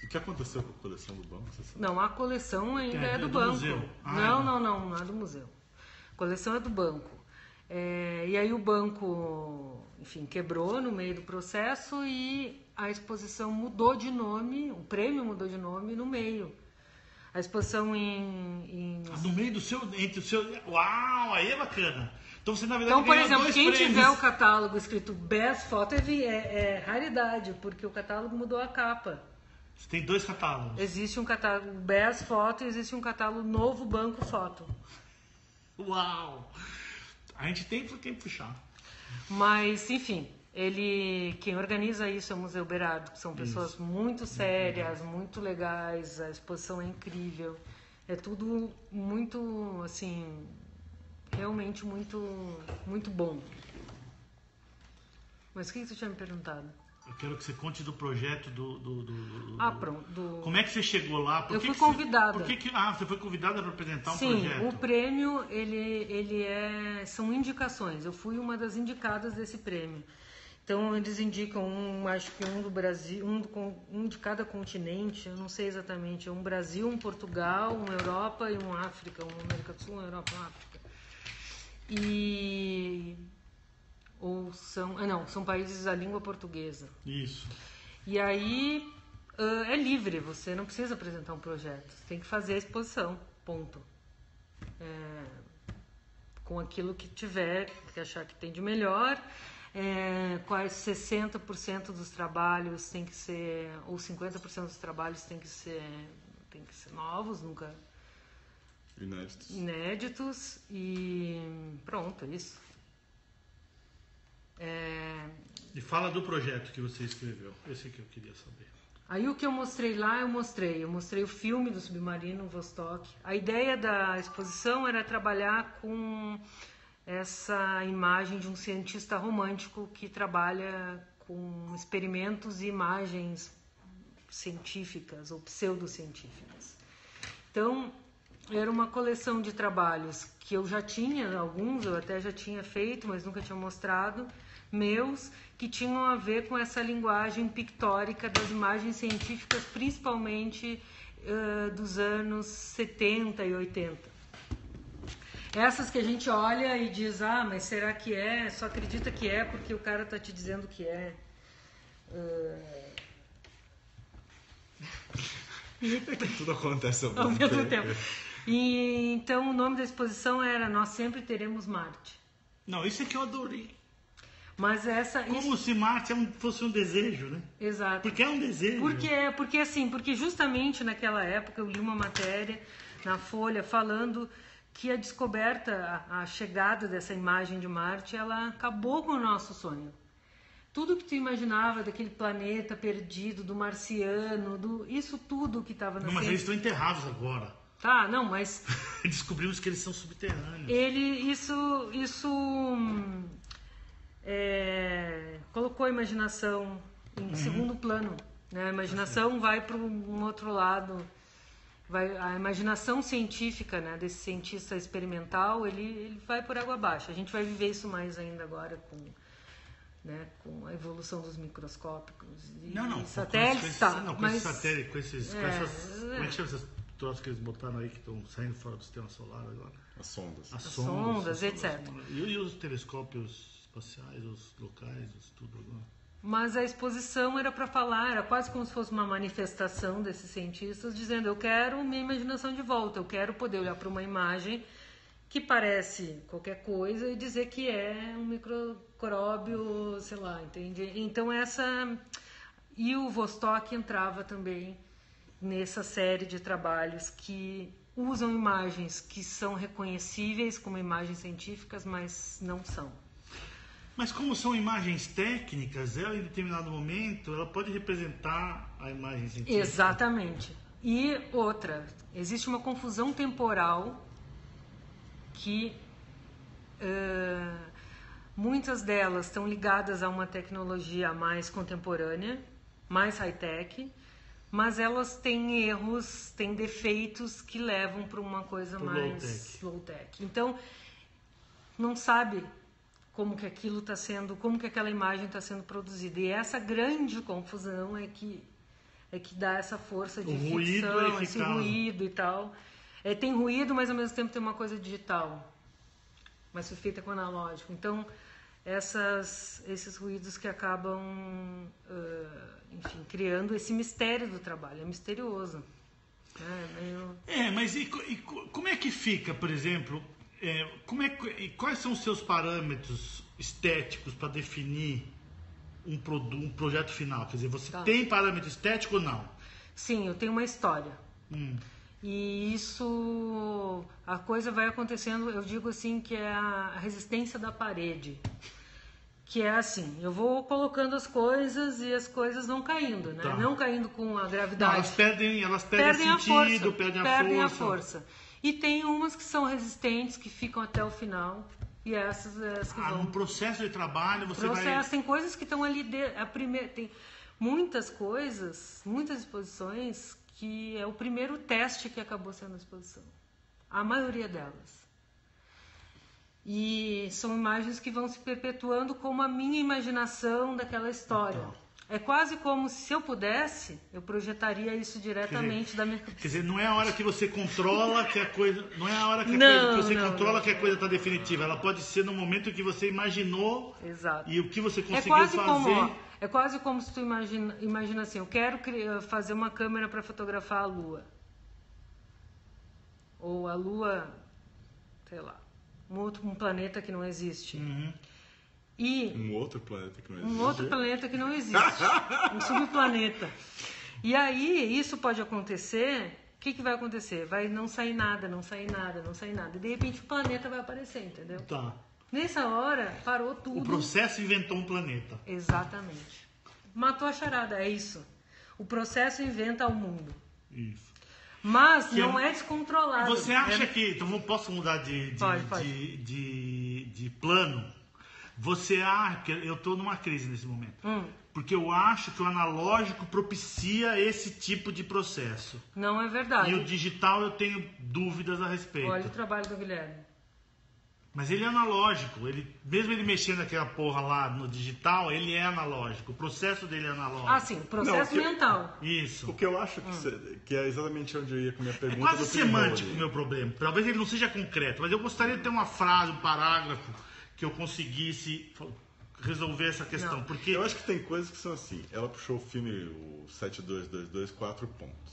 [SPEAKER 1] O que aconteceu com a coleção do banco? Você sabe?
[SPEAKER 3] Não, a coleção ainda é do banco.
[SPEAKER 2] Museu.
[SPEAKER 3] Não é do museu. A coleção é do banco. E aí o banco, enfim, quebrou no meio do processo e a exposição mudou de nome, o prêmio mudou de nome no meio. A exposição
[SPEAKER 2] no meio do seu... Entre o seu... Uau, aí é bacana. Então você, na verdade,
[SPEAKER 3] então, por exemplo, quem
[SPEAKER 2] prêmios.
[SPEAKER 3] tiver o catálogo escrito BES Foto é raridade, porque o catálogo mudou a capa.
[SPEAKER 2] Você tem 2 catálogos.
[SPEAKER 3] Existe um catálogo BES Foto e existe um catálogo Novo Banco Foto.
[SPEAKER 2] Uau! A gente tem quem puxar.
[SPEAKER 3] Mas, enfim, quem organiza isso é o Museu Berardo, que são pessoas muito sérias, muito legais, a exposição é incrível. É tudo muito, assim, realmente muito, muito bom. Mas o que você tinha me perguntado?
[SPEAKER 2] Eu quero que você conte do projeto
[SPEAKER 3] pronto.
[SPEAKER 2] Como é que você chegou lá?
[SPEAKER 3] Eu fui convidada.
[SPEAKER 2] Você foi convidada para apresentar um projeto?
[SPEAKER 3] Sim, o prêmio, são indicações. Eu fui uma das indicadas desse prêmio. Então, eles indicam, acho que um do Brasil, um de cada continente, eu não sei exatamente. Um Brasil, um Portugal, uma Europa e um África. Uma América do Sul, uma Europa e uma África. São países da língua portuguesa.
[SPEAKER 2] Isso.
[SPEAKER 3] E aí é livre, você não precisa apresentar um projeto, você tem que fazer a exposição, ponto. Com aquilo que tiver, que achar que tem de melhor, quase 60% dos trabalhos tem que ser, ou 50% dos trabalhos tem que ser novos, nunca inéditos e pronto, é isso.
[SPEAKER 2] E fala do projeto que você escreveu. Esse que eu queria saber.
[SPEAKER 3] Aí o que eu mostrei lá, eu mostrei o filme do submarino Vostok. A ideia da exposição era trabalhar com essa imagem de um cientista romântico que trabalha com experimentos e imagens científicas ou pseudocientíficas. Então, era uma coleção de trabalhos que eu já tinha, alguns eu até já tinha feito, mas nunca tinha mostrado, meus, que tinham a ver com essa linguagem pictórica das imagens científicas, principalmente dos anos 70 e 80. Essas que a gente olha e diz, mas será que é? Só acredita que é porque o cara está te dizendo que é.
[SPEAKER 1] Tudo acontece
[SPEAKER 3] ao mesmo tempo. E, então o nome da exposição era Nós Sempre Teremos Marte.
[SPEAKER 2] Não, isso é que eu adorei.
[SPEAKER 3] Mas
[SPEAKER 2] Como se Marte fosse um desejo, né?
[SPEAKER 3] Exato.
[SPEAKER 2] Porque é um desejo.
[SPEAKER 3] Porque justamente naquela época eu li uma matéria na Folha falando que a descoberta, a chegada dessa imagem de Marte, ela acabou com o nosso sonho. Tudo que tu imaginava daquele planeta perdido, do marciano, isso tudo que estava na
[SPEAKER 2] Não, mas eles estão enterrados agora.
[SPEAKER 3] Tá, não, mas...
[SPEAKER 2] Descobrimos que eles são subterrâneos.
[SPEAKER 3] Colocou a imaginação em segundo plano. Né? A imaginação vai para um outro lado. A imaginação científica, né, desse cientista experimental, ele vai por água abaixo. A gente vai viver isso mais ainda agora com a evolução dos microscópicos e satélites.
[SPEAKER 2] Com esses satélites, como é que chama essas troças que eles botaram aí que estão saindo fora do sistema solar agora?
[SPEAKER 1] As sondas.
[SPEAKER 3] As sondas, etc.
[SPEAKER 2] E os telescópios espaciais, os locais, tudo agora?
[SPEAKER 3] Mas a exposição era para falar, era quase como se fosse uma manifestação desses cientistas dizendo, eu quero minha imaginação de volta, eu quero poder olhar para uma imagem que parece qualquer coisa e dizer que é um microscópio, sei lá, entende? Então e o Vostok entrava também nessa série de trabalhos que usam imagens que são reconhecíveis como imagens científicas, mas não são.
[SPEAKER 2] Mas como são imagens técnicas, ela em determinado momento, ela pode representar a imagem científica.
[SPEAKER 3] Exatamente. E outra, existe uma confusão temporal que muitas delas estão ligadas a uma tecnologia mais contemporânea, mais high-tech, mas elas têm erros, têm defeitos que levam para uma coisa mais low-tech. Então, não sabe como que aquilo está sendo, como que aquela imagem está sendo produzida. E essa grande confusão é que dá essa força de ficção, esse ruído e tal. Tem ruído, mas ao mesmo tempo tem uma coisa digital, mas foi feita com analógico. Então, esses ruídos que acabam, enfim, criando esse mistério do trabalho. É misterioso.
[SPEAKER 2] Mas como é que fica, por exemplo... quais são os seus parâmetros estéticos para definir um projeto final? Quer dizer, você tem parâmetro estético ou não?
[SPEAKER 3] Sim, eu tenho uma história. E isso, a coisa vai acontecendo, eu digo assim, que é a resistência da parede. Que é assim, eu vou colocando as coisas e as coisas vão caindo, né? Não caindo com a gravidade.
[SPEAKER 2] Não, elas perdem sentido, perdem a força.
[SPEAKER 3] E tem umas que são resistentes, que ficam até o final. E essas que vão...
[SPEAKER 2] No processo de trabalho você vai...
[SPEAKER 3] Tem coisas que estão ali... Tem muitas coisas, muitas exposições, que é o primeiro teste que acabou sendo a exposição. A maioria delas. E são imagens que vão se perpetuando como a minha imaginação daquela história. É quase como se eu pudesse, eu projetaria isso diretamente da minha...
[SPEAKER 2] Quer dizer, não é a hora que você controla que a coisa... Não é a hora que você controla que a coisa está definitiva. Ela pode ser no momento que você imaginou.
[SPEAKER 3] Exato.
[SPEAKER 2] E o que você conseguiu fazer...
[SPEAKER 3] É quase como se tu imagina assim, eu quero fazer uma câmera para fotografar a Lua. Ou a Lua, sei lá, um planeta que não existe.
[SPEAKER 1] Um outro planeta que não existe.
[SPEAKER 3] Um outro planeta que não existe. Um subplaneta. E aí, isso pode acontecer. O que vai acontecer? Vai não sair nada, não sair nada, não sair nada. E de repente o planeta vai aparecer, entendeu?
[SPEAKER 2] Tá.
[SPEAKER 3] Nessa hora, parou
[SPEAKER 2] O
[SPEAKER 3] tudo.
[SPEAKER 2] processo inventou um planeta.
[SPEAKER 3] Exatamente. Matou a charada, é isso. O processo inventa o mundo.
[SPEAKER 2] Isso.
[SPEAKER 3] Mas
[SPEAKER 2] Que
[SPEAKER 3] não é descontrolado.
[SPEAKER 2] Você acha que... Então, posso mudar de plano? Você acha... que eu estou numa crise nesse momento. Porque eu acho que o analógico propicia esse tipo de processo.
[SPEAKER 3] Não é verdade.
[SPEAKER 2] E o digital eu tenho dúvidas a respeito.
[SPEAKER 3] Olha o trabalho do Guilherme.
[SPEAKER 2] Mas ele é analógico. Mesmo ele mexendo naquela porra lá no digital, ele é analógico. O processo dele é analógico.
[SPEAKER 3] Ah, sim, o processo mental.
[SPEAKER 2] Isso.
[SPEAKER 1] O que eu acho que é exatamente onde eu ia com a minha
[SPEAKER 2] É
[SPEAKER 1] pergunta.
[SPEAKER 2] quase semântico o meu problema. Talvez ele não seja concreto, mas eu gostaria de ter uma frase, um parágrafo que eu conseguisse resolver essa questão.
[SPEAKER 3] Não.
[SPEAKER 2] Porque
[SPEAKER 1] Eu acho que tem coisas que são assim. Ela puxou o filme, o 7222, 4 pontos.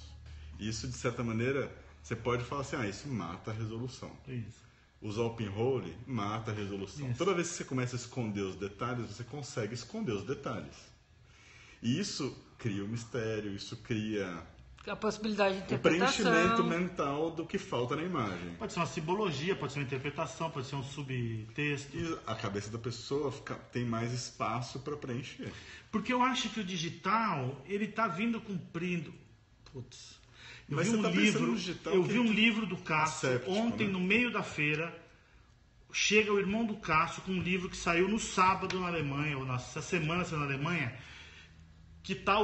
[SPEAKER 1] Isso, de certa maneira, você pode falar assim, isso mata a resolução.
[SPEAKER 2] Isso.
[SPEAKER 1] Usar o pinhole mata a resolução.
[SPEAKER 2] Isso.
[SPEAKER 1] Toda vez que você começa a esconder os detalhes, você consegue esconder os detalhes. E isso cria o mistério, isso cria
[SPEAKER 3] A possibilidade de
[SPEAKER 1] o
[SPEAKER 3] interpretação.
[SPEAKER 1] preenchimento mental do que falta na imagem.
[SPEAKER 2] Pode ser uma simbologia, pode ser uma interpretação, pode ser um subtexto.
[SPEAKER 1] E a cabeça da pessoa tem mais espaço para preencher.
[SPEAKER 2] Porque eu acho que o digital, ele tá vindo cumprindo... Putz...
[SPEAKER 1] Mas você tá pensando no digital
[SPEAKER 2] Eu
[SPEAKER 1] que
[SPEAKER 2] vi um
[SPEAKER 1] é
[SPEAKER 2] livro do Cássio
[SPEAKER 1] asséptico,
[SPEAKER 2] ontem,
[SPEAKER 1] né?
[SPEAKER 2] no meio da feira. Chega o irmão do Cássio com um livro que saiu no sábado na Alemanha, ou nessa semana saiu na Alemanha, que tá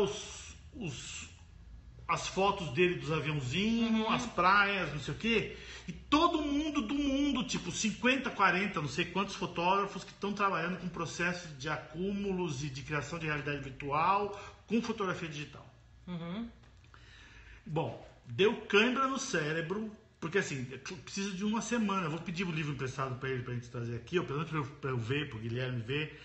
[SPEAKER 2] as fotos dele dos aviãozinhos, as praias, não sei o quê. E todo mundo do mundo, tipo 50, 40, não sei quantos fotógrafos que estão trabalhando com processo de acúmulos e de criação de realidade virtual com fotografia digital. Bom, deu cãibra no cérebro, porque assim, eu preciso de uma semana. Eu vou pedir o livro emprestado para ele, para a gente trazer aqui, ou pelo menos para eu ver, para o Guilherme ver,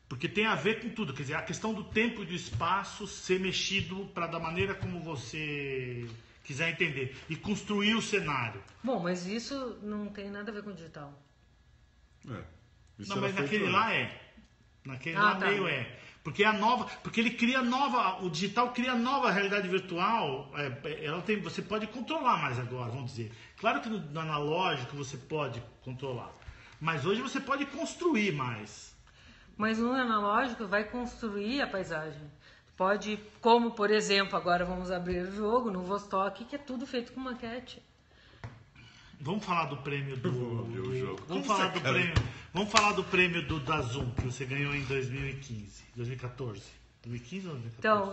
[SPEAKER 2] porque tem a ver com tudo. Quer dizer, a questão do tempo e do espaço ser mexido para da maneira como você quiser entender e construir o cenário.
[SPEAKER 3] Bom, mas isso não tem nada a ver com o digital.
[SPEAKER 1] Isso
[SPEAKER 2] Não,
[SPEAKER 1] era
[SPEAKER 2] mas
[SPEAKER 1] feito
[SPEAKER 2] naquele
[SPEAKER 1] antes.
[SPEAKER 2] lá é. Naquele
[SPEAKER 3] Ah,
[SPEAKER 2] lá
[SPEAKER 3] tá.
[SPEAKER 2] meio é. Porque é a nova. Porque ele cria nova. O digital cria nova realidade virtual. Você pode controlar mais agora, vamos dizer. Claro que no analógico você pode controlar. Mas hoje você pode construir mais.
[SPEAKER 3] Mas no analógico vai construir a paisagem. Pode, como por exemplo, agora vamos abrir o jogo no Vostok, que é tudo feito com maquete.
[SPEAKER 2] Vamos falar do prêmio do.
[SPEAKER 1] Vou abrir o jogo.
[SPEAKER 2] Vamos
[SPEAKER 1] Como
[SPEAKER 2] falar
[SPEAKER 1] você
[SPEAKER 2] do
[SPEAKER 1] quer?
[SPEAKER 2] prêmio. Vamos falar do prêmio da Zoom que você ganhou em 2015, 2014. 2015 ou 2014?
[SPEAKER 3] Então,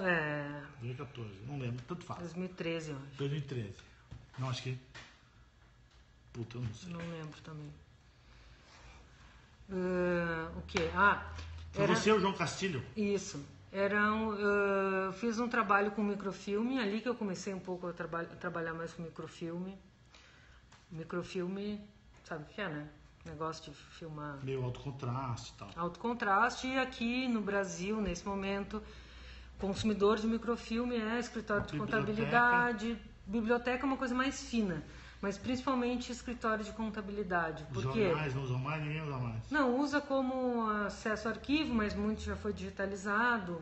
[SPEAKER 2] 2014, não lembro, tanto faz.
[SPEAKER 3] 2013, eu acho.
[SPEAKER 2] 2013. Não, acho que. Puta, eu não sei.
[SPEAKER 3] Não lembro também. O quê?
[SPEAKER 2] Foi você, o João Castilho?
[SPEAKER 3] Isso. Eu fiz um trabalho com microfilme, ali que eu comecei um pouco a trabalhar mais com microfilme. Microfilme, sabe o que é, né? Negócio de filmar
[SPEAKER 2] Meio alto contraste e tal.
[SPEAKER 3] alto contraste. E aqui no Brasil, nesse momento, consumidor de microfilme é escritório de
[SPEAKER 2] Biblioteca.
[SPEAKER 3] contabilidade. Biblioteca é uma coisa mais fina, mas principalmente escritório de contabilidade.
[SPEAKER 2] Os
[SPEAKER 3] Por quê?
[SPEAKER 2] jornais não usam mais, ninguém usa mais.
[SPEAKER 3] Não, usa como acesso ao arquivo, mas muito já foi digitalizado.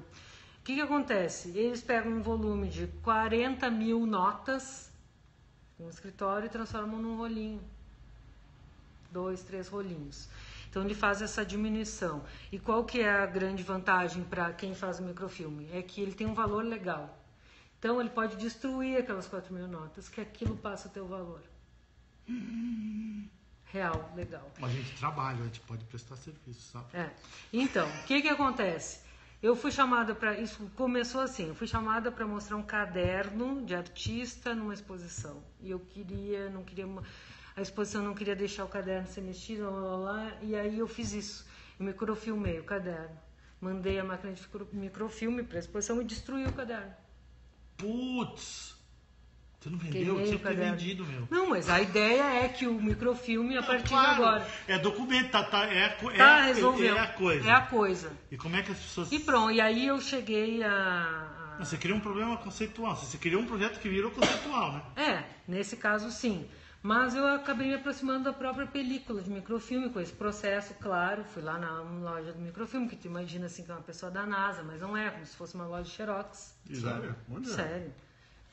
[SPEAKER 3] O que acontece? Eles pegam um volume de 40 mil notas no escritório e transformam num rolinho. 2, 3 rolinhos. Então ele faz essa diminuição. E qual que é a grande vantagem para quem faz o microfilme? É que ele tem um valor legal. Então ele pode destruir aquelas 4 mil notas, que aquilo passa a ter o valor. Real, legal.
[SPEAKER 2] A gente trabalha, a gente pode prestar serviço, sabe?
[SPEAKER 3] Então, o que acontece? Eu fui chamada para... Isso começou assim, eu fui chamada para mostrar um caderno de artista numa exposição. E eu não queria... A exposição não queria deixar o caderno ser mexido, e aí eu fiz isso. Eu microfilmei o caderno. Mandei a máquina de microfilme para a exposição e destruí o caderno.
[SPEAKER 2] Putz! Você não vendeu?
[SPEAKER 3] Queimei
[SPEAKER 2] Tinha
[SPEAKER 3] o
[SPEAKER 2] que ter
[SPEAKER 3] caderno.
[SPEAKER 2] vendido, meu.
[SPEAKER 3] Não, mas a ideia é que o microfilme, a partir
[SPEAKER 2] Claro,
[SPEAKER 3] de agora...
[SPEAKER 2] é documento,
[SPEAKER 3] resolveu.
[SPEAKER 2] É a coisa.
[SPEAKER 3] É a coisa.
[SPEAKER 2] E como é que as pessoas...
[SPEAKER 3] E pronto, e aí eu cheguei a...
[SPEAKER 2] Você criou um problema conceitual. Você criou um projeto que virou conceitual, né?
[SPEAKER 3] Nesse caso sim. Mas eu acabei me aproximando da própria película de microfilme, com esse processo, claro. Fui lá na loja do microfilme, que tu imagina assim que é uma pessoa da NASA, mas não é, como se fosse uma loja de Xerox.
[SPEAKER 1] Sério? Onde é?
[SPEAKER 3] Sério.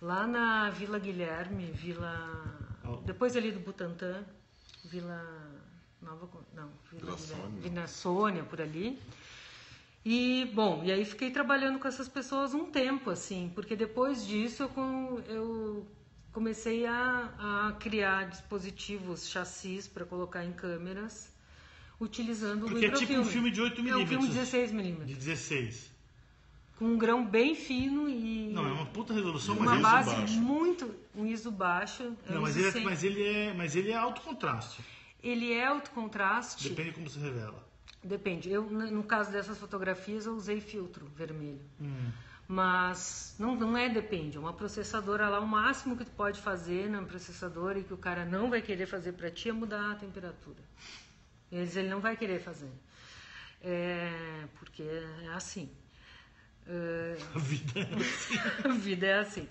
[SPEAKER 3] Lá na Vila Guilherme, depois ali do Butantã, Vila Sônia, por ali. E, bom, e aí fiquei trabalhando com essas pessoas um tempo, assim, porque depois disso eu comecei a criar dispositivos, chassis para colocar em câmeras, utilizando o microfilme.
[SPEAKER 2] Porque é tipo um filme de 8mm.
[SPEAKER 3] É um filme de 16mm.
[SPEAKER 2] De 16.
[SPEAKER 3] Com um grão bem fino e...
[SPEAKER 2] Não, é uma puta resolução,
[SPEAKER 3] uma
[SPEAKER 2] mas
[SPEAKER 3] base muito... Um ISO baixo.
[SPEAKER 2] Não, mas ele é alto contraste.
[SPEAKER 3] Ele é alto contraste.
[SPEAKER 2] Depende como se revela.
[SPEAKER 3] Depende. Eu, no caso dessas fotografias, eu usei filtro vermelho. Mas não é depende. É uma processadora lá, o máximo que tu pode fazer na processadora e que o cara não vai querer fazer para ti é mudar a temperatura. Ele não vai querer fazer. Porque é assim.
[SPEAKER 2] A vida é assim.
[SPEAKER 3] A vida é assim.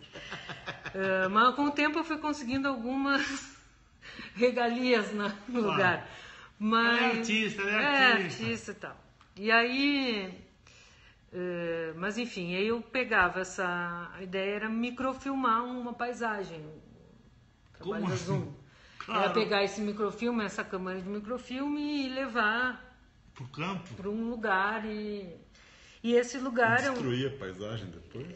[SPEAKER 3] Mas com o tempo eu fui conseguindo algumas regalias no lugar. Mas,
[SPEAKER 2] é artista
[SPEAKER 3] e tal. E aí... mas enfim, aí eu pegava a ideia era microfilmar uma paisagem. Trabalho da Zoom.
[SPEAKER 2] Claro.
[SPEAKER 3] Era pegar esse microfilme, essa câmera de microfilme e levar
[SPEAKER 2] pro campo,
[SPEAKER 3] para um lugar e esse lugar
[SPEAKER 1] destruir a paisagem depois?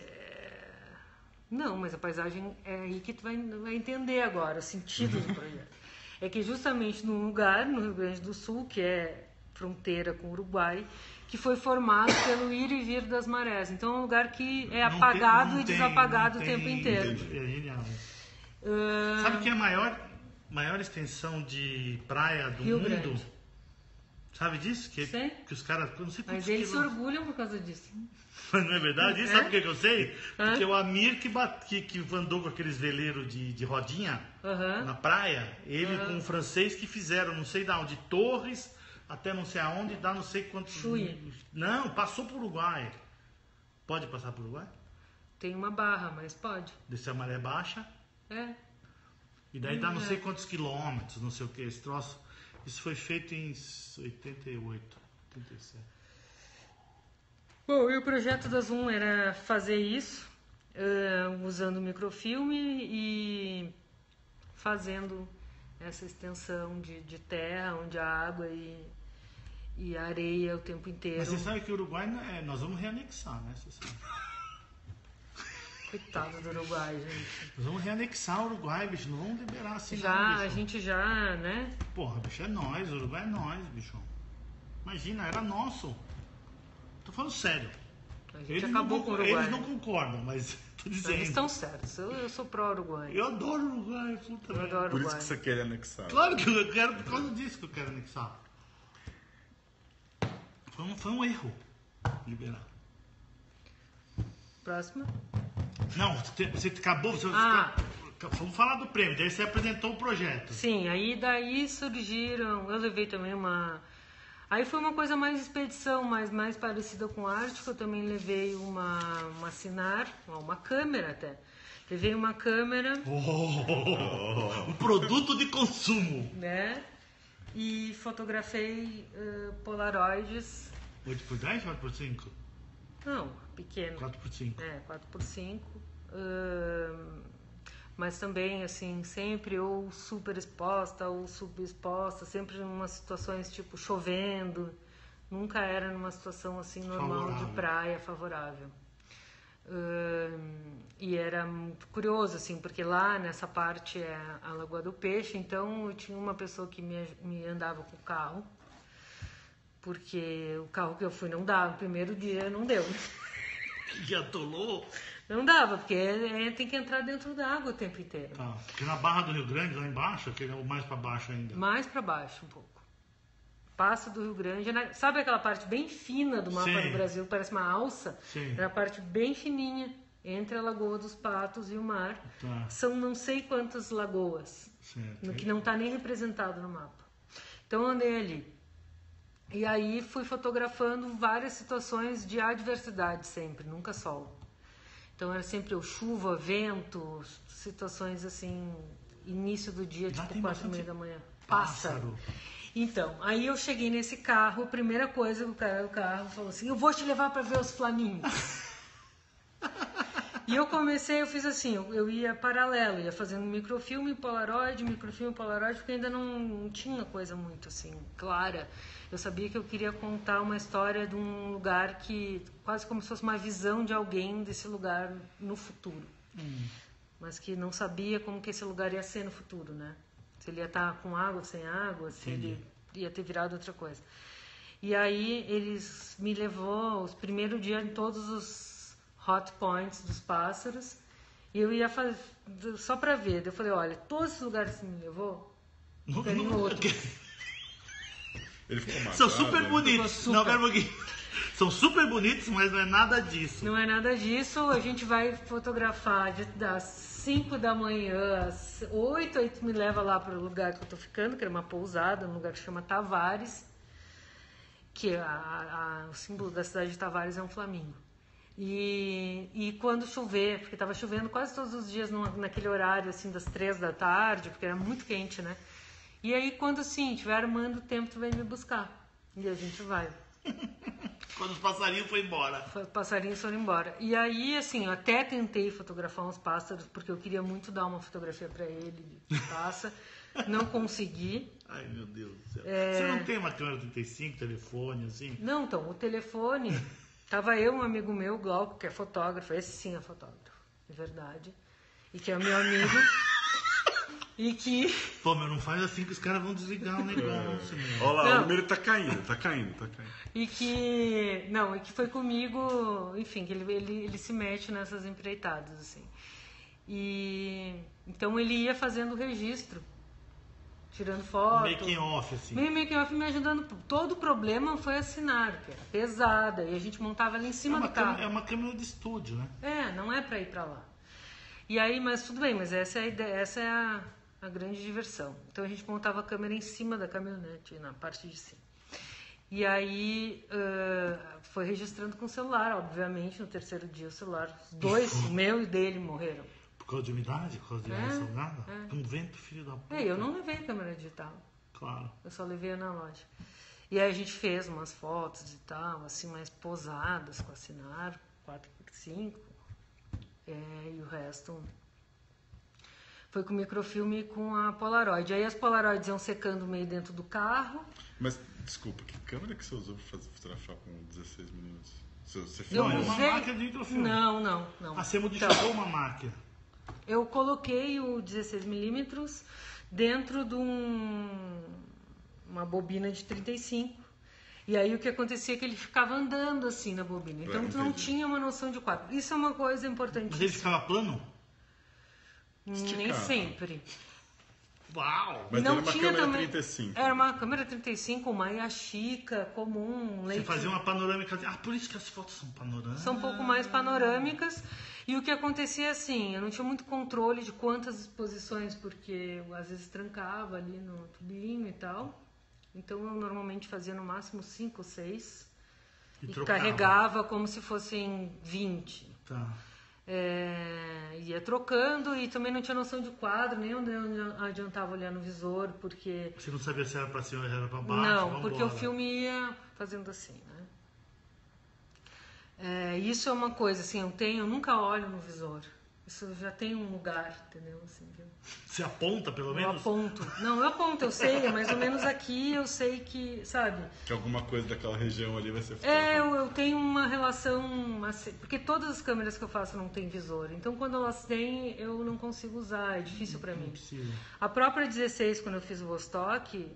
[SPEAKER 3] Não, mas a paisagem é aí que tu vai entender agora o sentido do projeto. É que justamente num lugar no Rio Grande do Sul, que é fronteira com o Uruguai, que foi formado pelo ir e vir das marés. Então é um lugar que é apagado e desapagado o tempo inteiro.
[SPEAKER 2] É genial. Sabe que é a maior extensão de praia do
[SPEAKER 3] Rio
[SPEAKER 2] mundo?
[SPEAKER 3] Grande.
[SPEAKER 2] Sabe disso? Que os caras... Não sei
[SPEAKER 3] mas eles se orgulham por causa disso.
[SPEAKER 2] Mas não é verdade? Isso sabe o que eu sei? Porque o Amir que andou com aqueles veleiros de rodinha na praia, ele com um francês que fizeram não sei de onde, Torres até não sei aonde, dá não sei quantos...
[SPEAKER 3] Chuí.
[SPEAKER 2] Não, passou por Uruguai. Pode passar por Uruguai?
[SPEAKER 3] Tem uma barra, mas pode.
[SPEAKER 2] Descer a maré baixa. E daí dá não sei quantos quilômetros, não sei o que, esse troço. Isso foi feito em 88, 87.
[SPEAKER 3] Bom, e o projeto da Zoom era fazer isso, usando microfilme e fazendo essa extensão de terra, onde a água e a areia o tempo inteiro.
[SPEAKER 2] Mas você sabe que o Uruguai, nós vamos reanexar, né? Você sabe.
[SPEAKER 3] Coitado do Uruguai, gente.
[SPEAKER 2] Nós vamos reanexar o Uruguai, bicho. Não vamos liberar assim.
[SPEAKER 3] A gente já, né?
[SPEAKER 2] Porra, bicho, é nós. O Uruguai é nós, bicho. Imagina, era nosso. Tô falando sério.
[SPEAKER 3] A gente acabou com o Uruguai.
[SPEAKER 2] Eles não concordam, mas tô dizendo.
[SPEAKER 3] Eles estão certos. Eu sou pró-Uruguai.
[SPEAKER 2] Eu adoro o Uruguai, puta merda.
[SPEAKER 3] Eu adoro
[SPEAKER 1] Por
[SPEAKER 3] Uruguai.
[SPEAKER 1] isso que você quer anexar.
[SPEAKER 2] Claro que eu quero, por causa disso que eu quero anexar. Foi um erro liberar.
[SPEAKER 3] Próxima.
[SPEAKER 2] Não, você acabou. Vamos falar do prêmio, daí você apresentou o projeto.
[SPEAKER 3] Sim, daí surgiram. Eu levei também uma. Aí foi uma coisa mais expedição, mas mais parecida com arte, que eu também levei uma Sinar, uma câmera até. Levei uma câmera.
[SPEAKER 2] Um produto de consumo.
[SPEAKER 3] Né? E fotografei polaroides.
[SPEAKER 2] 8x10 ou 4x5?
[SPEAKER 3] Não, pequeno.
[SPEAKER 2] 4x5.
[SPEAKER 3] 4x5. Mas também, assim, sempre ou super exposta ou subexposta, sempre em umas situações tipo chovendo. Nunca era numa situação assim normal favorável. De praia, favorável. E era muito curioso, assim, porque lá nessa parte é a Lagoa do Peixe, então eu tinha uma pessoa que me andava com o carro, porque o carro que eu fui não dava, no primeiro dia não deu.
[SPEAKER 2] Que atolou?
[SPEAKER 3] Não dava, porque tem que entrar dentro da água o tempo inteiro.
[SPEAKER 2] Tá, porque na Barra do Rio Grande, lá embaixo, que é mais para baixo ainda.
[SPEAKER 3] Mais para baixo um pouco. Passa do Rio Grande, sabe aquela parte bem fina do mapa do Brasil, parece uma alça?
[SPEAKER 2] Sim.
[SPEAKER 3] É a parte bem fininha, entre a Lagoa dos Patos e o mar.
[SPEAKER 2] Tá.
[SPEAKER 3] São não sei quantas lagoas, que não está nem representado no mapa. Então eu andei ali. E aí fui fotografando várias situações de adversidade sempre, nunca sol. Então era sempre chuva, vento, situações assim, início do dia, tipo 4h30 da manhã. Pássaro. Então, aí eu cheguei nesse carro, a primeira coisa que o cara do carro falou assim, eu vou te levar para ver os flamingos. E eu fiz assim, eu ia paralelo, ia fazendo microfilme, Polaroid, porque ainda não tinha coisa muito assim, clara. Eu sabia que eu queria contar uma história de um lugar que, quase como se fosse uma visão de alguém desse lugar no futuro. Mas que não sabia como que esse lugar ia ser no futuro, né? Se ele ia estar com água, sem água, se ele ia ter virado outra coisa. E aí eles me levou os primeiros dias em todos os hot points dos pássaros e eu ia fazer só para ver. Eu falei, olha, todos os lugares que você me levou, eu quero ir em outro.
[SPEAKER 1] Ele ficou marcado.
[SPEAKER 2] São super bonitos.
[SPEAKER 3] Super.
[SPEAKER 2] Não, pera um pouquinho. São super bonitos, mas não é nada disso.
[SPEAKER 3] Não é nada disso. A gente vai fotografar das 5 da manhã às 8. Aí tu me leva lá para o lugar que eu tô ficando, que era uma pousada, um lugar que chama Tavares. Que o símbolo da cidade de Tavares é um flamingo. E quando chover, porque estava chovendo quase todos os dias naquele horário assim das 3 da tarde, porque era muito quente, né? E aí quando assim, tiver armando o tempo, tu vem me buscar. E a gente vai.
[SPEAKER 2] Quando os passarinhos foram embora.
[SPEAKER 3] Os passarinhos foram embora. E aí, assim, eu até tentei fotografar uns pássaros, porque eu queria muito dar uma fotografia para ele de pássaro. Não consegui.
[SPEAKER 2] Ai, meu Deus do céu. Você não tem uma câmera 35, telefone, assim?
[SPEAKER 3] Não, então, o telefone... Tava eu, um amigo meu, o Glauco, que é fotógrafo. Esse sim é fotógrafo, de verdade. E que é meu amigo. E que...
[SPEAKER 2] Pô, mas não faz assim que os caras vão desligar o negócio, meu.
[SPEAKER 1] Olha lá,
[SPEAKER 3] Não.
[SPEAKER 1] o número tá caindo.
[SPEAKER 3] E que... Não, e que foi comigo... Enfim, que ele se mete nessas empreitadas, assim. E... Então ele ia fazendo o registro. Tirando foto.
[SPEAKER 2] Making off, assim.
[SPEAKER 3] Meio making off me ajudando. Todo o problema foi assinar, que era pesada. E a gente montava ali em cima do carro.
[SPEAKER 2] É uma câmera de estúdio, né?
[SPEAKER 3] Não é pra ir pra lá. E aí, mas tudo bem, mas essa é a ideia, essa é a grande diversão. Então a gente montava a câmera em cima da caminhonete, na parte de cima. E aí foi registrando com o celular, obviamente, no terceiro dia o celular, os dois, o meu e o dele, morreram.
[SPEAKER 2] Por causa de umidade? Por causa de água salgada? Um vento, filho da puta.
[SPEAKER 3] Eu não levei câmera digital.
[SPEAKER 2] Claro.
[SPEAKER 3] Eu só levei analógica. E aí a gente fez umas fotos e tal, assim, mais posadas, com a Sinar 4x5. E o resto foi com microfilme e com a Polaroid. Aí as Polaroids iam secando meio dentro do carro.
[SPEAKER 1] Mas, desculpa, que câmera que você usou pra fotografar com 16mm? Você
[SPEAKER 2] Não,
[SPEAKER 1] filmou?
[SPEAKER 2] é uma máquina de microfilme.
[SPEAKER 3] Não.
[SPEAKER 2] Ah, você modificou uma máquina.
[SPEAKER 3] Eu coloquei o 16mm dentro de uma bobina de 35. E aí o que acontecia é que ele ficava andando assim na bobina. Então tu não tinha uma noção de quadro. Isso é uma coisa importante.
[SPEAKER 2] Mas ele ficava plano?
[SPEAKER 3] Nem
[SPEAKER 1] Esticava.
[SPEAKER 3] sempre.
[SPEAKER 2] Uau!
[SPEAKER 1] Mas
[SPEAKER 3] Não
[SPEAKER 1] era uma
[SPEAKER 3] tinha
[SPEAKER 1] câmera
[SPEAKER 3] também.
[SPEAKER 1] 35.
[SPEAKER 3] Era uma câmera 35, uma Yashica comum.
[SPEAKER 2] Você fazia uma panorâmica. Ah, por isso que as fotos são panorâmicas.
[SPEAKER 3] São um pouco mais panorâmicas. E o que acontecia é assim, eu não tinha muito controle de quantas exposições, porque eu, às vezes trancava ali no tubinho e tal. Então eu normalmente fazia no máximo 5 ou 6 e
[SPEAKER 2] trocava.
[SPEAKER 3] carregava como se fossem 20.
[SPEAKER 2] Tá.
[SPEAKER 3] Ia trocando e também não tinha noção de quadro, nem onde adiantava olhar no visor, porque...
[SPEAKER 2] Você não sabia se era pra cima ou era pra baixo?
[SPEAKER 3] Não, porque o
[SPEAKER 2] vambora.
[SPEAKER 3] filme ia fazendo assim, né? Isso é uma coisa, assim, eu nunca olho no visor. Isso já tem um lugar, entendeu? Assim,
[SPEAKER 2] Você aponta, pelo
[SPEAKER 3] eu
[SPEAKER 2] menos?
[SPEAKER 3] aponto. Não, eu aponto, eu sei, mais ou menos aqui eu sei que, sabe?
[SPEAKER 1] Que alguma coisa daquela região ali vai ser
[SPEAKER 3] Eu tenho uma relação, assim, porque todas as câmeras que eu faço não tem visor. Então quando elas têm, eu não consigo usar, é difícil pra mim.
[SPEAKER 2] Possível.
[SPEAKER 3] A própria 16, quando eu fiz o Vostok,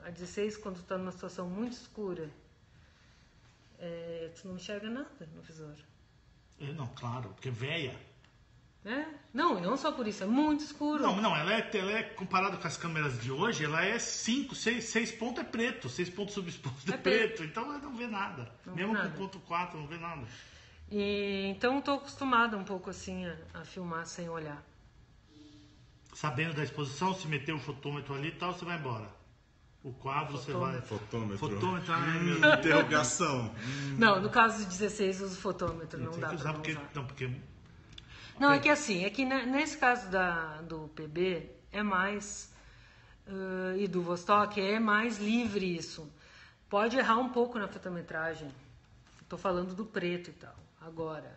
[SPEAKER 3] a 16, quando tu tá numa situação muito escura, tu não enxerga nada no visor.
[SPEAKER 2] Não, claro, porque é velha.
[SPEAKER 3] Não, e não só por isso, é muito escuro.
[SPEAKER 2] Não, ela é comparada com as câmeras de hoje, ela é 5, 6 pontos é preto, 6 pontos subexpostos é preto, então ela não vê nada.
[SPEAKER 3] Não
[SPEAKER 2] Mesmo
[SPEAKER 3] vê
[SPEAKER 2] com
[SPEAKER 3] nada.
[SPEAKER 2] ponto 4, não vê nada.
[SPEAKER 3] E, então estou acostumada um pouco assim a filmar sem olhar.
[SPEAKER 2] Sabendo da exposição, se meter o fotômetro ali e tal, você vai embora. O quadro você vai...
[SPEAKER 1] Fotômetro.
[SPEAKER 2] Fotômetro, ai meu Deus.
[SPEAKER 1] Interrogação.
[SPEAKER 3] Não, no caso de 16 uso fotômetro, não
[SPEAKER 2] Tem
[SPEAKER 3] dá
[SPEAKER 2] que
[SPEAKER 3] pra
[SPEAKER 2] usar
[SPEAKER 3] não
[SPEAKER 2] porque...
[SPEAKER 3] usar.
[SPEAKER 2] Não, porque...
[SPEAKER 3] Não, é que assim, nesse caso do PB é mais, e do Vostok, é mais livre isso. Pode errar um pouco na fotometragem. Estou falando do preto e tal. Agora,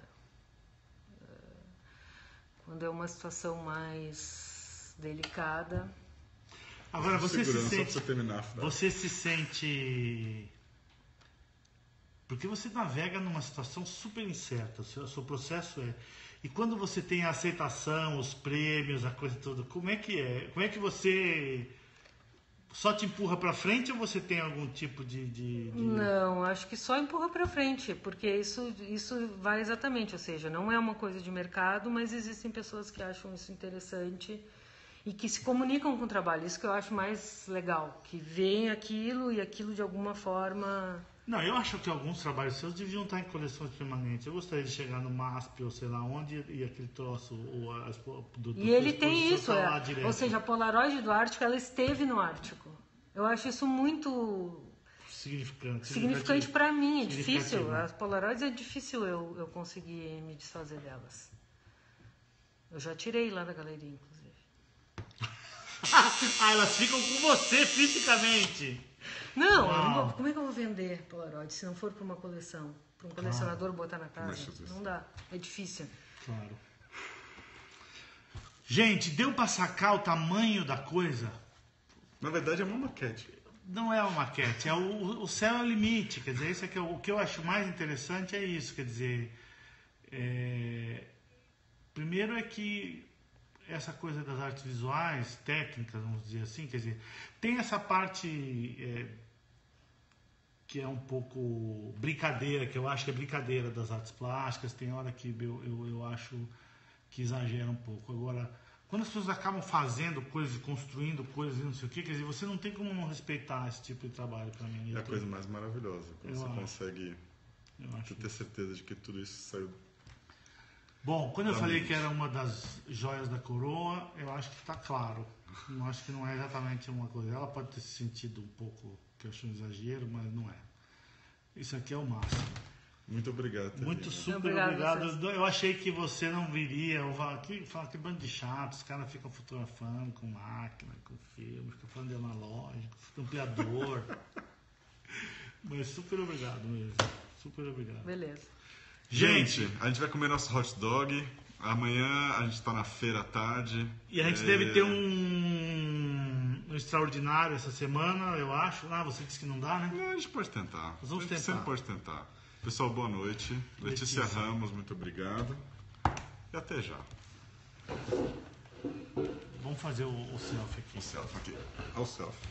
[SPEAKER 3] Quando é uma situação mais delicada.
[SPEAKER 2] Agora, você se
[SPEAKER 1] Segurança,
[SPEAKER 2] sente...
[SPEAKER 1] só pra você terminar a frase.
[SPEAKER 2] Você se sente... Porque você navega numa situação super incerta, o seu processo é... E quando você tem a aceitação, os prêmios, a coisa toda, como é que é? Como é que você só te empurra para frente ou você tem algum tipo de...
[SPEAKER 3] Não, acho que só empurra para frente, porque isso vai exatamente, ou seja, não é uma coisa de mercado, mas existem pessoas que acham isso interessante e que se comunicam com o trabalho. Isso que eu acho mais legal, que veem aquilo e aquilo de alguma forma...
[SPEAKER 2] Não, eu acho que alguns trabalhos seus deviam estar em coleções permanentes. Eu gostaria de chegar no MASP ou sei lá onde e aquele troço
[SPEAKER 3] E ele tem isso,
[SPEAKER 2] lá direto.
[SPEAKER 3] ou seja, a Polaroid do Ártico, ela esteve no Ártico. Eu acho isso muito significante para mim, é difícil. As Polaroids é difícil eu conseguir me desfazer delas. Eu já tirei lá da galeria, inclusive.
[SPEAKER 2] Ah, elas ficam com você fisicamente.
[SPEAKER 3] Não, eu não vou, como é que eu vou vender Polaroid se não for para uma coleção? Para um colecionador botar na casa? Não dá, é difícil.
[SPEAKER 2] Claro. Gente, deu para sacar o tamanho da coisa?
[SPEAKER 1] Na verdade é uma maquete.
[SPEAKER 2] Não é uma maquete, o céu é o limite. Quer dizer, isso é que o que eu acho mais interessante é isso. Quer dizer, primeiro é que essa coisa das artes visuais, técnicas, vamos dizer assim, quer dizer, tem essa parte que é um pouco brincadeira, que eu acho que é brincadeira das artes plásticas, tem hora que eu acho que exagera um pouco. Agora, quando as pessoas acabam fazendo coisas, construindo coisas, não sei o que, quer dizer, você não tem como não respeitar esse tipo de trabalho para mim.
[SPEAKER 1] É a coisa mais maravilhosa, quando você consegue ter certeza de que tudo isso saiu.
[SPEAKER 2] Bom, quando eu falei que era uma das joias da coroa, eu acho que está claro. Eu acho que não é exatamente uma coisa. Ela pode ter se sentido um pouco, que eu acho um exagero, mas não é. Isso aqui é o máximo.
[SPEAKER 1] Muito obrigado.
[SPEAKER 2] Muito super obrigado. Eu achei que você não viria. Fala que bando de chato, os caras ficam fotografando com máquina, com filme, ficam falando de analógico, ampliador. Mas super obrigado mesmo. Super obrigado.
[SPEAKER 3] Beleza.
[SPEAKER 1] Gente, a gente vai comer nosso hot dog. Amanhã a gente tá na feira à tarde.
[SPEAKER 2] E a gente deve ter um extraordinário essa semana, eu acho. Ah, você disse que não dá, né?
[SPEAKER 1] Não, a gente pode tentar.
[SPEAKER 2] Nós vamos tentar.
[SPEAKER 1] Sempre pode tentar. Pessoal, boa noite. Letícia Ramos, muito obrigado. E até já.
[SPEAKER 2] Vamos fazer o selfie aqui.
[SPEAKER 1] O selfie aqui. Olha o selfie.